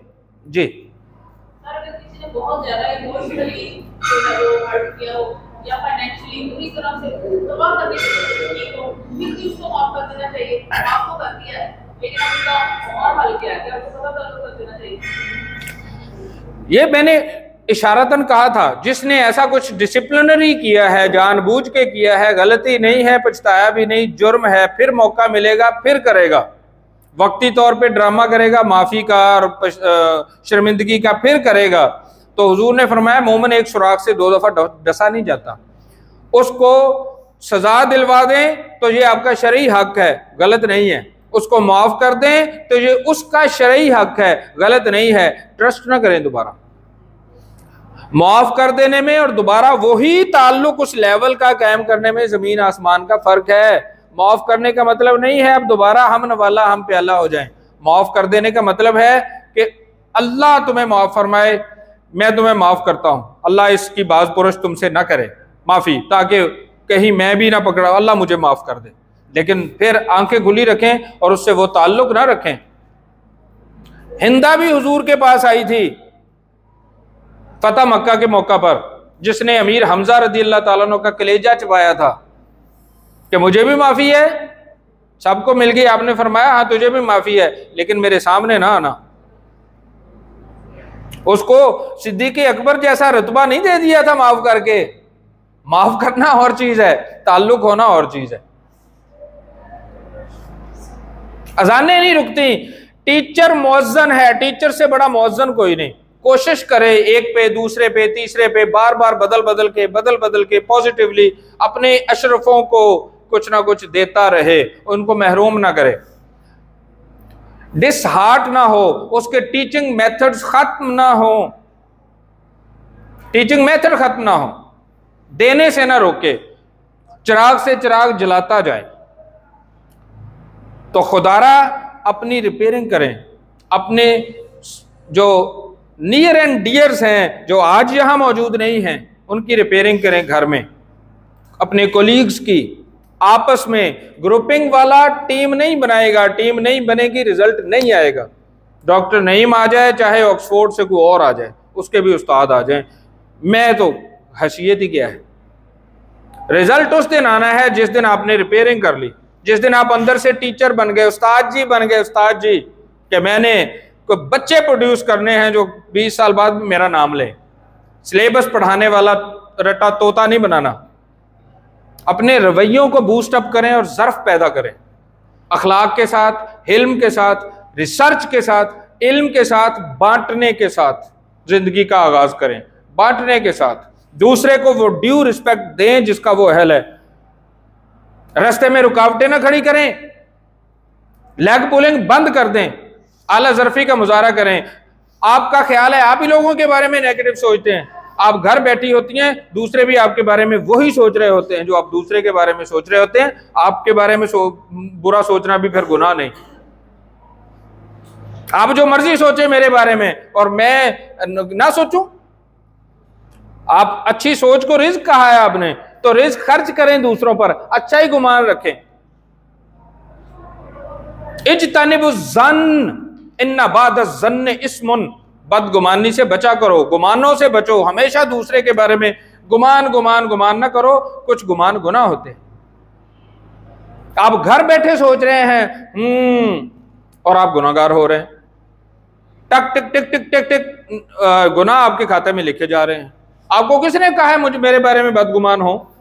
जी सर, अगर किसी ने बहुत ज्यादा इमोशनली हर्ट किया हो या फाइनेंशियली पूरी तरह से तबाह करने की कोशिश की हो, फिर उसको माफ कर देना चाहिए। आपको कर दिया है, लेकिन उसका और हल क्या है? क्या आपको पता कर देना चाहिए? ये मैंने इशारतन कहा था, जिसने ऐसा कुछ डिसिप्लिनरी किया है, जानबूझ के किया है, गलती नहीं है, पछताया भी नहीं, जुर्म है, फिर मौका मिलेगा, फिर करेगा, वक्ती तौर पे ड्रामा करेगा माफी का और शर्मिंदगी का, फिर करेगा, तो हुजूर ने फरमाया मोमिन एक सुराख से 2 दफा डसा नहीं जाता। उसको सजा दिलवा दें तो ये आपका शरई हक है, गलत नहीं है। उसको माफ कर दें तो ये उसका शरई हक है, गलत नहीं है। ट्रस्ट ना करें दोबारा। माफ कर देने में और दोबारा वही ताल्लुक उस लेवल का कायम करने में जमीन आसमान का फर्क है। माफ करने का मतलब नहीं है अब दोबारा हम नवाला हम प्याला हो जाएं। माफ कर देने का मतलब है कि अल्लाह तुम्हें माफ फरमाए, मैं तुम्हें माफ करता हूं, अल्लाह इसकी बाज पुरुष तुमसे ना करे माफी, ताकि कहीं मैं भी ना पकड़ा, अल्लाह मुझे माफ कर दे। लेकिन फिर आंखें खुली रखें और उससे वो ताल्लुक ना रखें। हिंदा भी हुजूर के पास आई थी फतह मक्का के मौका पर, जिसने अमीर हमजा रदी अल्लाह ताला अन्हु का कलेजा चबाया था कि मुझे भी माफी है, सबको मिल गई। आपने फरमाया हाँ तुझे भी माफी है, लेकिन मेरे सामने ना आना। उसको सिद्दीक़ अकबर जैसा रुतबा नहीं दे दिया था माफ करके। माफ करना और चीज है, ताल्लुक होना और चीज है। अजानें नहीं रुकती। टीचर मुअज्जन है, टीचर से बड़ा मुअज्जन कोई नहीं। कोशिश करे एक पे, दूसरे पे, तीसरे पे, बार बार बदल बदल के पॉजिटिवली अपने अशरफों को कुछ ना कुछ देता रहे, उनको महरूम ना करे, डिसहार्ट ना हो, उसके टीचिंग मेथड्स खत्म ना हो, टीचिंग मेथड खत्म ना हो, देने से ना रोके, चिराग से चिराग जलाता जाए। तो खुदारा अपनी रिपेयरिंग करें, अपने जो नियर एंड डियर्स हैं जो आज यहां मौजूद नहीं हैं उनकी रिपेयरिंग करें घर में। अपने कोलीग्स की, आपस में ग्रुपिंग वाला टीम नहीं बनाएगा, टीम नहीं बनेगी, रिजल्ट नहीं आएगा। डॉक्टर नईम आ जाए, चाहे ऑक्सफोर्ड से कोई और आ जाए, उसके भी उस्ताद आ जाए, मैं तो हैसियत ही क्या है। रिजल्ट उस दिन आना है जिस दिन आपने रिपेयरिंग कर ली, जिस दिन आप अंदर से टीचर बन गए, उस्ताद जी बन गए, उस्ताद जी कि मैंने कोई बच्चे प्रोड्यूस करने हैं जो 20 साल बाद मेरा नाम लें। सिलेबस पढ़ाने वाला रटा तोता नहीं बनाना। अपने रवैयों को बूस्ट अप करें और ज़र्फ पैदा करें, अखलाक के साथ, हिल्म के साथ, रिसर्च के साथ, इल्म के साथ, बांटने के साथ जिंदगी का आगाज करें, बांटने के साथ दूसरे को वो ड्यू रिस्पेक्ट दें जिसका वो अहल है। रास्ते में रुकावटें ना खड़ी करें, लेग पुलिंग बंद कर दें, आला ज़र्फी का मुजाहरा करें। आपका ख्याल है आप ही लोगों के बारे में नेगेटिव सोचते हैं, आप घर बैठी होती हैं, दूसरे भी आपके बारे में वही सोच रहे होते हैं जो आप दूसरे के बारे में सोच रहे होते हैं। आपके बारे में बुरा सोचना भी फिर गुनाह नहीं। आप जो मर्जी सोचे मेरे बारे में और मैं ना सोचूं। आप अच्छी सोच को रिस्क कहा है आपने, तो रिस्क खर्च करें दूसरों पर, अच्छा ही गुमान रखें। इज्तनिबुज़्ज़न्न इन्ना बादज़्ज़न्न इस्मुन, बदगुमानी से बचा करो, गुमानों से बचो। हमेशा दूसरे के बारे में गुमान ना करो, कुछ गुमान गुनाह होते हैं। आप घर बैठे सोच रहे हैं और आप गुनाहगार हो रहे हैं। टक टिक टिक टिक टिक टिक गुनाह आपके खाते में लिखे जा रहे हैं। आपको किसने कहा है मुझे मेरे बारे में बदगुमान हो?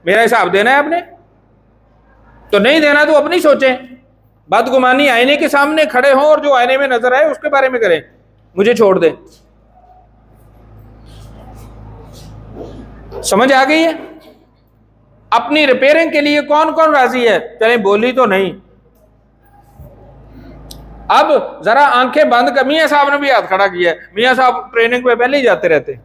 मेरा हिसाब देना है आपने? तो नहीं देना तो अपनी सोचें। बदगुमानी आईने के सामने खड़े हों और जो आईने में नजर आए उसके बारे में करें, मुझे छोड़ दे। समझ आ गई है? अपनी रिपेयरिंग के लिए कौन कौन राजी है? चलें, बोली तो नहीं। अब जरा आंखें बंद कर, मियां साहब ने भी हाथ खड़ा किया है, मियां साहब ट्रेनिंग पे पहले ही जाते रहते।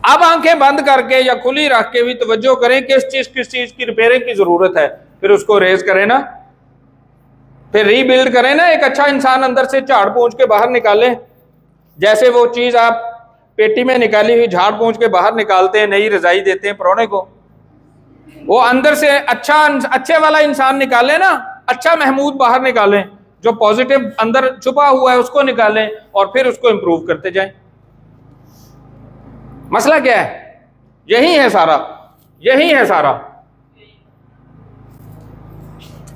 अब आंखें बंद करके या खुली रख के भी तवज्जो करें किस चीज की रिपेयरिंग की जरूरत है, फिर उसको रेज करें ना, फिर रीबिल्ड करें ना। एक अच्छा इंसान अंदर से झाड़ पोंछ के बाहर निकालें, जैसे वो चीज आप पेटी में निकाली हुई झाड़ पोंछ के बाहर निकालते हैं, नई रजाई देते हैं परौने को, वो अंदर से अच्छे वाला इंसान निकालें ना, अच्छा महमूद बाहर निकालें, जो पॉजिटिव अंदर छुपा हुआ है उसको निकालें और फिर उसको इंप्रूव करते जाएं। मसला क्या है? यही है सारा, यही है सारा।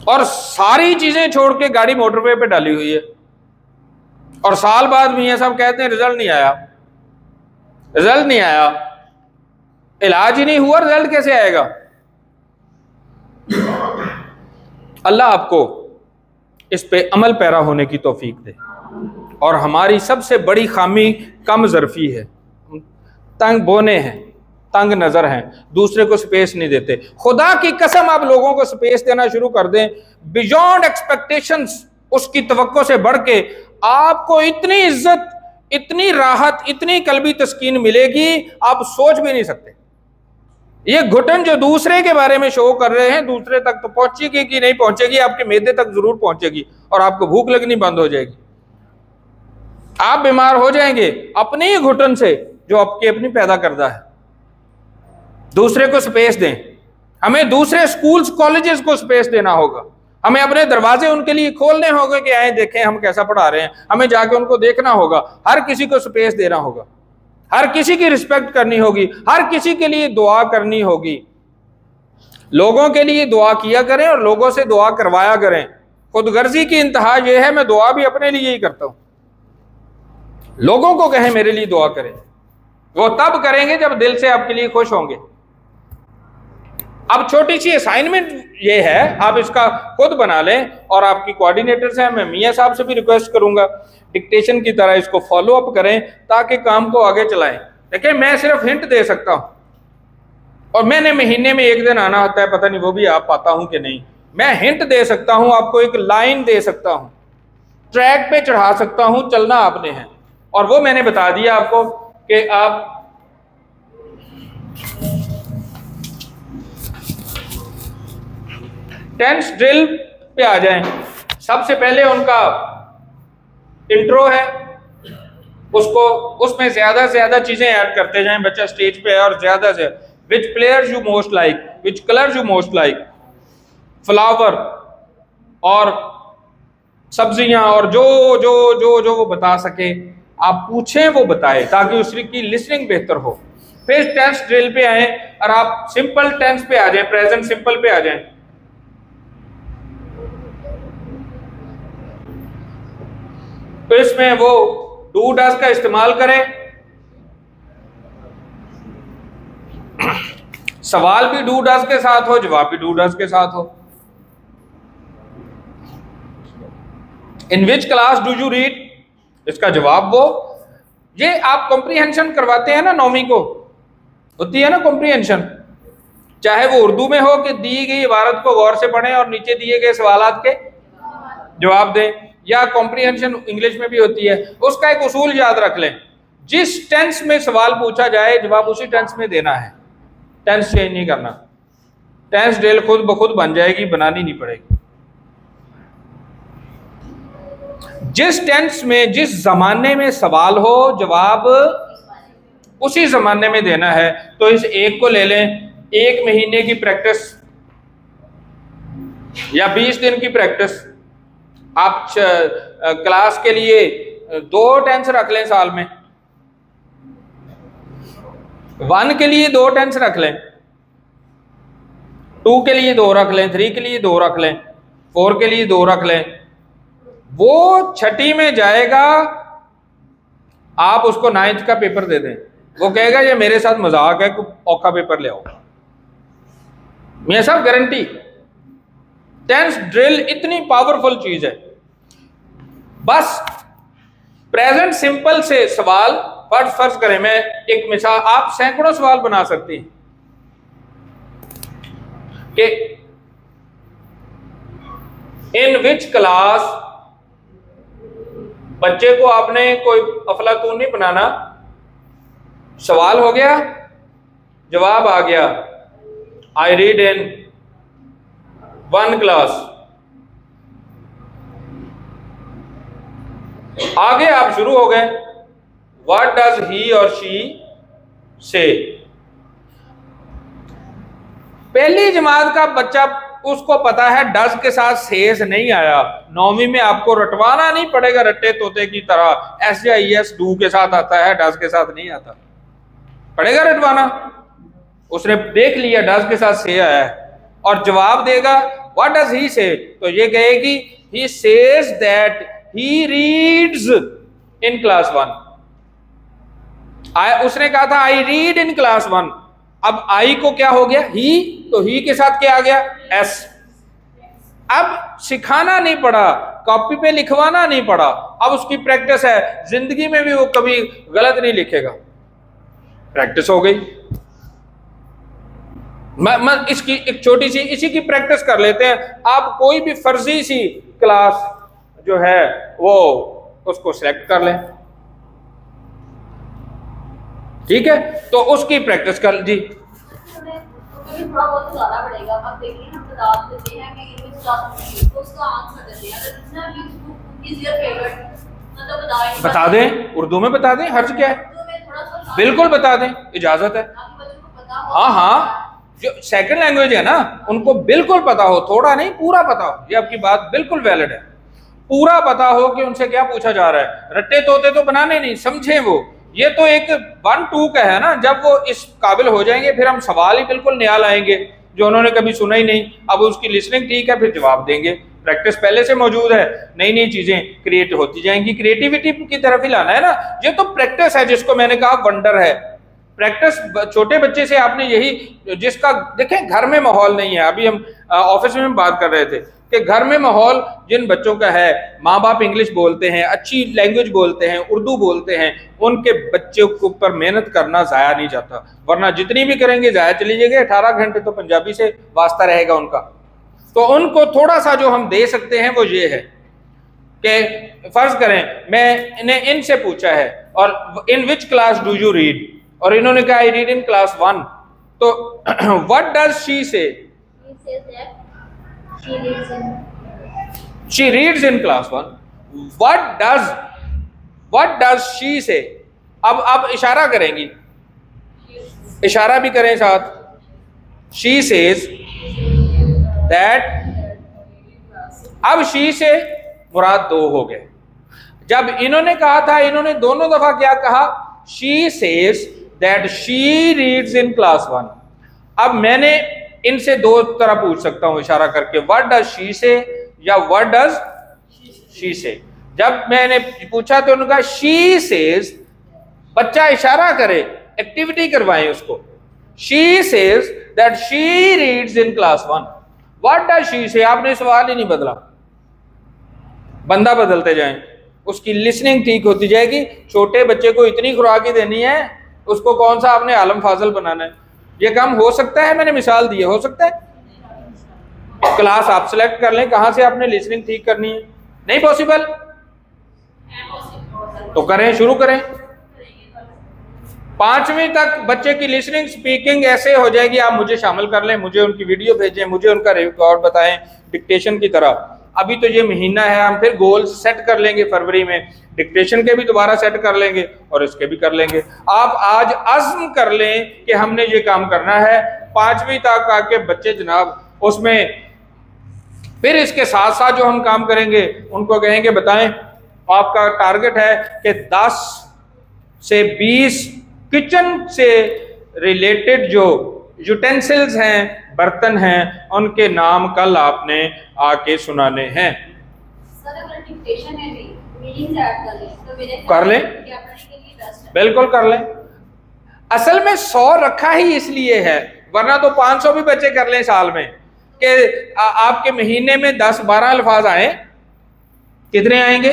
और सारी चीजें छोड़ के गाड़ी मोटरवे पे डाली हुई है और साल बाद मियां साहब कहते हैं रिजल्ट नहीं आया, रिजल्ट नहीं आया। इलाज ही नहीं हुआ, रिजल्ट कैसे आएगा? अल्लाह आपको इस पे अमल पैरा होने की तौफीक दे। और हमारी सबसे बड़ी खामी कम ज़र्फी है, तंग बोने हैं, तंग नजर हैं, दूसरे को स्पेस नहीं देते। खुदा की कसम आप लोगों को स्पेस देना शुरू कर दें, बियॉन्ड एक्सपेक्टेशंस, उसकी तवक्को से बढ़ के आपको इतनी इज्जत, इतनी राहत, इतनी कल्बी तस्कीन मिलेगी आप सोच भी नहीं सकते। ये घुटन जो दूसरे के बारे में शो कर रहे हैं, दूसरे तक तो पहुंचेगी कि नहीं पहुंचेगी, आपके मैदे तक जरूर पहुंचेगी और आपको भूख लगनी बंद हो जाएगी। आप बीमार हो जाएंगे अपनी ही घुटन से जो आपकी अपनी पैदा करता है। दूसरे को स्पेस दें। हमें दूसरे स्कूल्स कॉलेजेस को स्पेस देना होगा, हमें अपने दरवाजे उनके लिए खोलने होंगे कि आए देखें हम कैसा पढ़ा रहे हैं। हमें जाके उनको देखना होगा, हर किसी को स्पेस देना होगा, हर किसी की रिस्पेक्ट करनी होगी, हर किसी के लिए दुआ करनी होगी। लोगों के लिए दुआ किया करें और लोगों से दुआ करवाया करें। खुदगर्जी की इंतहा यह है, मैं दुआ भी अपने लिए ही करता हूं, लोगों को कहें मेरे लिए दुआ करें। वो तब करेंगे जब दिल से आपके लिए खुश होंगे। अब छोटी सी असाइनमेंट ये है, आप इसका खुद बना लें और आपकी कोऑर्डिनेटर्स हैं, मैं मियां साहब से भी रिक्वेस्ट करूंगा डिक्टेशन की तरह इसको फॉलो अप करें ताकि काम को आगे चलाएं। देखिए मैं सिर्फ हिंट दे सकता हूं और मैंने महीने में एक दिन आना होता है, पता नहीं वो भी आ पाता हूं कि नहीं। मैं हिंट दे सकता हूं, आपको एक लाइन दे सकता हूं, ट्रैक पे चढ़ा सकता हूं, चलना आपने है। और वो मैंने बता दिया आपको कि आप टेंस ड्रिल पे आ जाएं। सबसे पहले उनका इंट्रो है, उसको उसमें ज्यादा से ज्यादा चीजें ऐड करते जाएं। बच्चा स्टेज पे है और ज्यादा से which players you most like, which colours you most like, flower और सब्जियां और जो जो जो जो वो बता सके आप पूछें वो बताए ताकि उसकी लिसनिंग बेहतर हो। फिर टेंस ड्रिल पे आए और आप सिंपल टेंस पे आ जाएं, प्रेजेंट सिंपल पे आ जाएं। तो इसमें वो डू डज का इस्तेमाल करें, सवाल भी डू डज के साथ हो, जवाब भी डू डज के साथ हो। In which class do you read, इसका जवाब वो। ये आप कॉम्प्रीहेंशन करवाते हैं ना, नौवीं को होती है ना कॉम्प्रीहेंशन, चाहे वो उर्दू में हो कि दी गई इबारत को गौर से पढ़ें और नीचे दिए गए सवालात के जवाब दें, या कॉम्प्रीहेंशन इंग्लिश में भी होती है। उसका एक उसूल याद रख लें, जिस टेंस में सवाल पूछा जाए जवाब उसी टेंस में देना है, टेंस चेंज नहीं करना। टेंस ड्रिल खुद ब खुद बन जाएगी, बनानी नहीं पड़ेगी। जिस टेंस में जिस जमाने में सवाल हो जवाब उसी जमाने में देना है। तो इस एक को ले लें, 1 महीने की प्रैक्टिस या 20 दिन की प्रैक्टिस। आप क्लास के लिए 2 टेंस रख लें साल में, 1 के लिए 2 टेंस रख लें, 2 के लिए 2 रख लें, 3 के लिए 2 रख लें, 4 के लिए 2 रख लें। वो 6ठी में जाएगा, आप उसको 9th का पेपर दे दें, वो कहेगा ये मेरे साथ मजाक है, औखा पेपर ले आओ। मैं सब गारंटी। टेंस ड्रिल इतनी पावरफुल चीज है। बस प्रेजेंट सिंपल से सवाल, फर्ज करें मैं एक मिसाल, आप सैकड़ों सवाल बना सकते हैं कि इन विच क्लास, बच्चे को आपने कोई अफलातून नहीं बनाना, सवाल हो गया, जवाब आ गया, आई रीड इन 1 क्लास। आगे आप शुरू हो गए, व्हाट डज ही और शी से। पहली जमात का बच्चा, उसको पता है डज के साथ सेज नहीं आया। 9वीं में आपको रटवाना नहीं पड़ेगा रट्टे तोते की तरह, SJIS डू के साथ आता है, डज के साथ नहीं आता, पड़ेगा रटवाना। उसने देख लिया डज के साथ से आया है और जवाब देगा व्हाट डज ही से, तो ये कहेगी he says that he reads in class 1। उसने कहा था आई रीड इन क्लास 1, अब आई को क्या हो गया, ही, तो ही के साथ क्या आ गया, एस। अब सिखाना नहीं पड़ा, कॉपी पे लिखवाना नहीं पड़ा, अब उसकी प्रैक्टिस है, जिंदगी में भी वो कभी गलत नहीं लिखेगा, प्रैक्टिस हो गई। मैं इसकी एक छोटी सी इसी की प्रैक्टिस कर लेते हैं। आप कोई भी फर्जी सी क्लास जो है वो उसको सिलेक्ट कर लें, ठीक है, तो उसकी प्रैक्टिस कर जी। थोड़ा बहुत ज्यादा पड़ेगा। अब देखिए हम बता देते हैं कि इंग्लिश क्लास तो उसका आंसर देते हैं, अगर इतना भी इज योर फेवरेट मतलब बताएं, बता दें, उर्दू में बता दें, हर्ज क्या है, बिल्कुल बता दें, इजाजत है। हाँ हाँ, जो सेकंड लैंग्वेज है ना उनको बिल्कुल पता हो, थोड़ा नहीं पूरा पता हो, ये आपकी बात बिल्कुल वैलिड है। पूरा पता हो कि उनसे क्या पूछा जा रहा है, रट्टे तोते तो बनाने नहीं, समझे वो। ये तो एक 1-2 का है ना, जब वो इस काबिल हो जाएंगे फिर हम सवाल ही बिल्कुल नया लाएंगे जो उन्होंने कभी सुना ही नहीं। अब उसकी लिसनिंग ठीक है, फिर जवाब देंगे, प्रैक्टिस पहले से मौजूद है, नई नई चीजें क्रिएट होती जाएंगी, क्रिएटिविटी की तरफ ही लाना है ना। ये तो प्रैक्टिस है, जिसको मैंने कहा वंडर है। प्रैक्टिस छोटे बच्चे से आपने यही, जिसका देखें घर में माहौल नहीं है, अभी हम ऑफिस में बात कर रहे थे कि घर में माहौल जिन बच्चों का है, माँ बाप इंग्लिश बोलते हैं, अच्छी लैंग्वेज बोलते हैं, उर्दू बोलते हैं, उनके बच्चों के ऊपर मेहनत करना जाया नहीं जाता, वरना जितनी भी करेंगे जाया चली जाएगी। 18 घंटे तो पंजाबी से वास्ता रहेगा उनका। तो उनको थोड़ा सा जो हम दे सकते हैं वो ये है कि फर्ज करें मैं इनसे पूछा है और in which class do you read, और इन्होंने कहा आई रीड इन क्लास 1, तो what does she say, she reads in class 1. what does she say? अब इशारा करेंगी, इशारा भी करें साथ, शी सेज दैट, अब शी से मुराद दो हो गए। जब इन्होंने कहा था, इन्होंने दोनों दफा क्या कहा, she says that she reads in class 1। अब मैंने इनसे दो तरह पूछ सकता हूं इशारा करके, व्हाट डज शी से या व्हाट डज शी से। जब मैंने पूछा तो उन्होंने कहा शी सेज, बच्चा इशारा करे, एक्टिविटी करवाएं उसको। She says that she reads in class 1। What does she से, आपने सवाल ही नहीं बदला, बंदा बदलते जाएं, उसकी लिसनिंग ठीक होती जाएगी। छोटे बच्चे को इतनी खुराक ही देनी है, उसको कौन सा आपने आलम फाजल बनाना है। ये काम हो सकता है, मैंने मिसाल दी है, हो सकता है। क्लास आप सेलेक्ट कर लें कहां से आपने लिसनिंग ठीक करनी है, नहीं पॉसिबल तो करें, शुरू करें। 5वीं तक बच्चे की लिसनिंग स्पीकिंग ऐसे हो जाएगी, आप मुझे शामिल कर लें, मुझे उनकी वीडियो भेजें, मुझे उनका रिकॉर्ड बताएं डिक्टेशन की तरह। अभी तो ये महीना है, हम फिर गोल सेट कर लेंगे फरवरी में, डिक्टेशन के भी दोबारा सेट कर लेंगे और इसके भी कर लेंगे। आप आज अज़्म कर लें कि हमने ये काम करना है। 5वीं तक आके बच्चे जनाब उसमें फिर इसके साथ साथ जो हम काम करेंगे, उनको कहेंगे बताएं आपका टारगेट है कि 10 से 20 किचन से रिलेटेड जो यूटेंसिल्स हैं, बर्तन हैं, उनके नाम कल आपने आके सुनाने हैं। सर अगर डिक्टेशन है भी मीनिंग ऐड कर लें तो मेरे कर लें, बिल्कुल कर लें। असल में 100 रखा ही इसलिए है, वरना तो 500 भी बच्चे कर लें साल में, कि आपके महीने में 10-12 अल्फाज आए। कितने आएंगे?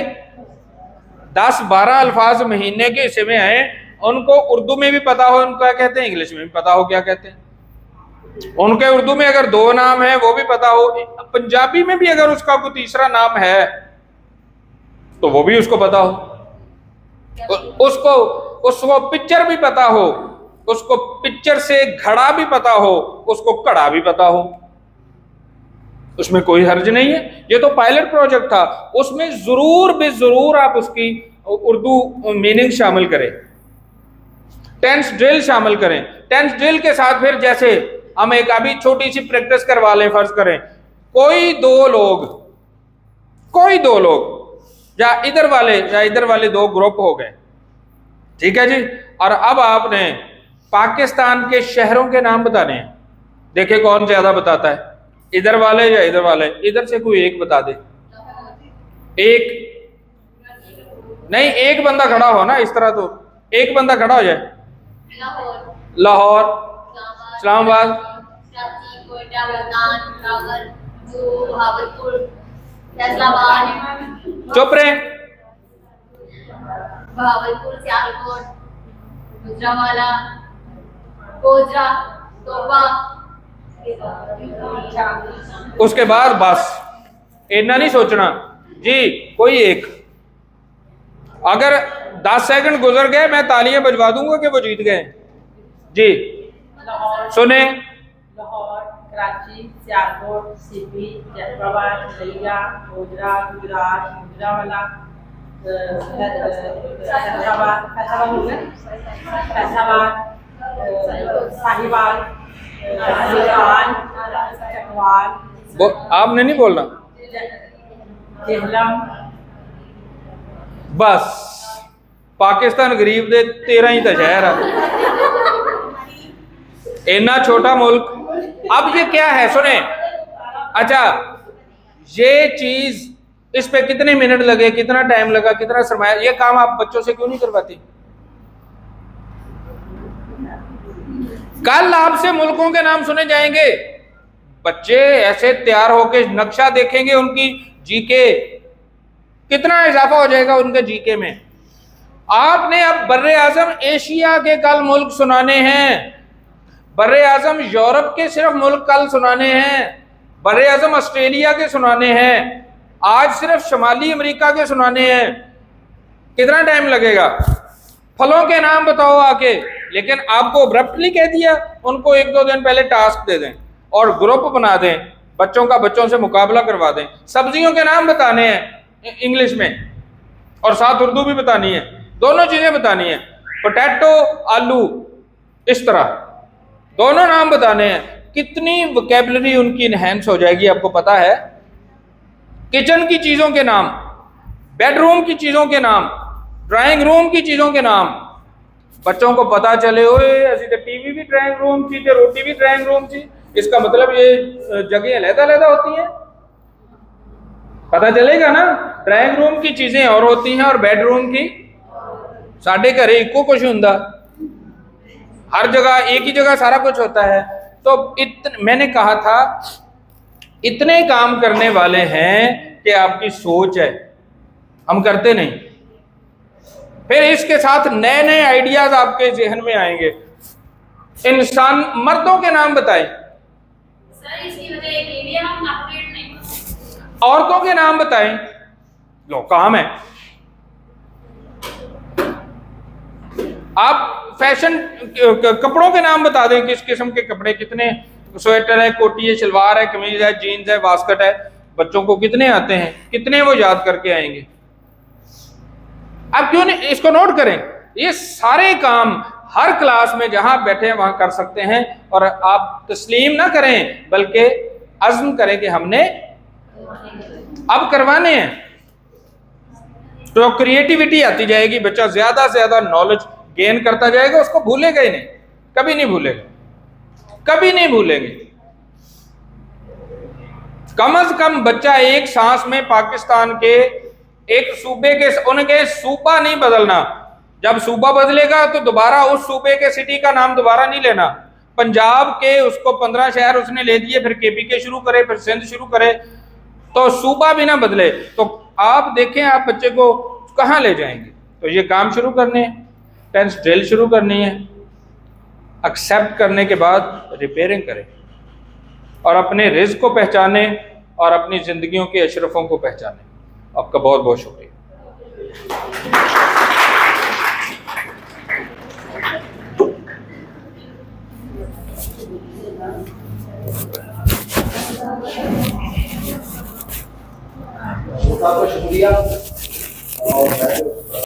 10-12 अल्फाज महीने के हिस्से में आए, उनको उर्दू में भी पता हो उनको क्या कहते हैं, इंग्लिश में भी पता हो क्या कहते हैं, उनके उर्दू में अगर 2 नाम है वो भी पता हो, पंजाबी में भी अगर उसका कोई तीसरा नाम है तो वो भी उसको पता हो, उसको पिक्चर भी पता हो, उसको पिक्चर से घड़ा भी पता हो, उसको कड़ा भी पता हो, उसमें कोई हर्ज नहीं है। ये तो पायलट प्रोजेक्ट था, उसमें जरूर बेजरूर आप उसकी उर्दू मीनिंग शामिल करें, टेंस ड्रिल शामिल करें। टेंस ड्रिल के साथ फिर जैसे हम एक अभी छोटी सी प्रैक्टिस करवा लें, फर्ज करें कोई दो लोग या इधर वाले 2 ग्रुप हो गए, ठीक है जी, और अब आपने पाकिस्तान के शहरों के नाम बताने हैं। देखे कौन ज्यादा बताता है, इधर वाले या इधर वाले, इधर से कोई एक बता दे। एक नहीं, एक बंदा खड़ा हो ना, इस तरह तो एक बंदा खड़ा हो जाए। लाहौर, इस्लामाबाद, चुप रहे, भावलपुर, सियालकोट, गुजरांवाला, गोजरा, तोबा। उसके बाद बस इतना नहीं सोचना जी, कोई एक। अगर 10 सेकंड गुजर गए मैं तालियां बजवा दूंगा कि वो जीत गए जी। सुने, लाहौर, कराची, सियालकोट, सीपी, जैसलमेर, बलिया, गोजरा, गुजरात, गुजरांवाला, साहिवाल, आपने नहीं बोलना, बस पाकिस्तान गरीब दे 13 ही तो शहर है, इतना छोटा मुल्क। अब ये क्या है सुने, अच्छा ये चीज, इस पे कितने मिनट लगे, कितना टाइम लगा, कितना सरमाया, ये काम आप बच्चों से क्यों नहीं करवाती? कल आपसे मुल्कों के नाम सुने जाएंगे, बच्चे ऐसे तैयार होके नक्शा देखेंगे, उनकी जीके कितना इजाफा हो जाएगा उनके जीके में। आपने अब बर्रे आजम एशिया के कल मुल्क सुनाने हैं, बर्रे आजम यूरोप के सिर्फ मुल्क कल सुनाने हैं, बर्रे आजम ऑस्ट्रेलिया के सुनाने हैं, आज सिर्फ शुमाली अमेरिका के सुनाने हैं। कितना टाइम लगेगा? फलों के नाम बताओ आके, लेकिन आपको अब्रप्टली कह दिया, उनको 1-2 दिन पहले टास्क दे दें और ग्रुप बना दें, बच्चों का बच्चों से मुकाबला करवा दें। सब्जियों के नाम बताने हैं इंग्लिश में और साथ उर्दू भी बतानी है, दोनों चीजें बतानी है, पोटैटो आलू, इस तरह दोनों नाम बताने हैं। कितनी वोकैबुलरी उनकी इनहेंस हो जाएगी, आपको पता है। किचन की चीजों के नाम, बेडरूम की चीजों के नाम, ड्राइंग रूम की चीजों के नाम, बच्चों को पता चले ओए ऐसी तो टीवी भी ड्राइंग रूम थी, तो रोटी भी ड्राइंग रूम थी, इसका मतलब ये जगह अलग-अलग होती हैं। पता चलेगा ना, ड्राइंग रूम की चीजें और होती हैं और बेडरूम की। साढ़े घरे इको कुछ हुंदा, हर जगह एक ही जगह सारा कुछ होता है। तो मैंने कहा था इतने काम करने वाले हैं कि आपकी सोच है, हम करते नहीं। फिर इसके साथ नए नए आइडियाज आपके जहन में आएंगे। इंसान, मर्दों के नाम बताएं। सर इसकी वजह ये भी हम अपडेट नहीं। औरतों के नाम बताएं। लो काम है। आप फैशन कपड़ों के नाम बता दें, किस किस्म के कपड़े, कितने स्वेटर है, कोटी है, शलवार है, कमीज है, जीन्स है, वास्कट है, बच्चों को कितने आते हैं, कितने वो याद करके आएंगे। आप क्यों नहीं इसको नोट करें। ये सारे काम हर क्लास में जहां बैठे हैं वहां कर सकते हैं। और आप तस्लीम ना करें बल्कि अज़्म करें कि हमने अब करवाने हैं, तो क्रिएटिविटी आती जाएगी, बच्चा ज्यादा से ज्यादा नॉलेज गेन करता जाएगा, उसको भूलेगा ही नहीं, कभी नहीं भूलेगा, कभी नहीं भूलेंगे। कम से कम बच्चा एक सांस में पाकिस्तान के एक सूबे के, उनके सूबा नहीं बदलना, जब सूबा बदलेगा तो दोबारा उस सूबे के सिटी का नाम दोबारा नहीं लेना। पंजाब के उसको 15 शहर उसने ले दिए, फिर KPK शुरू करे, फिर सिंध शुरू करे, तो सूबा भी ना बदले तो आप देखें आप बच्चे को कहाँ ले जाएंगे। तो ये काम शुरू करने हैं, टेंस ड्रिल शुरू करनी है, एक्सेप्ट करने के बाद रिपेयरिंग करें और अपने रिज़्क़ को पहचाने और अपनी ज़िंदगियों के अशरफों को पहचाने। आपका बहुत बहुत शुक्रिया। आपका शुक्रिया। और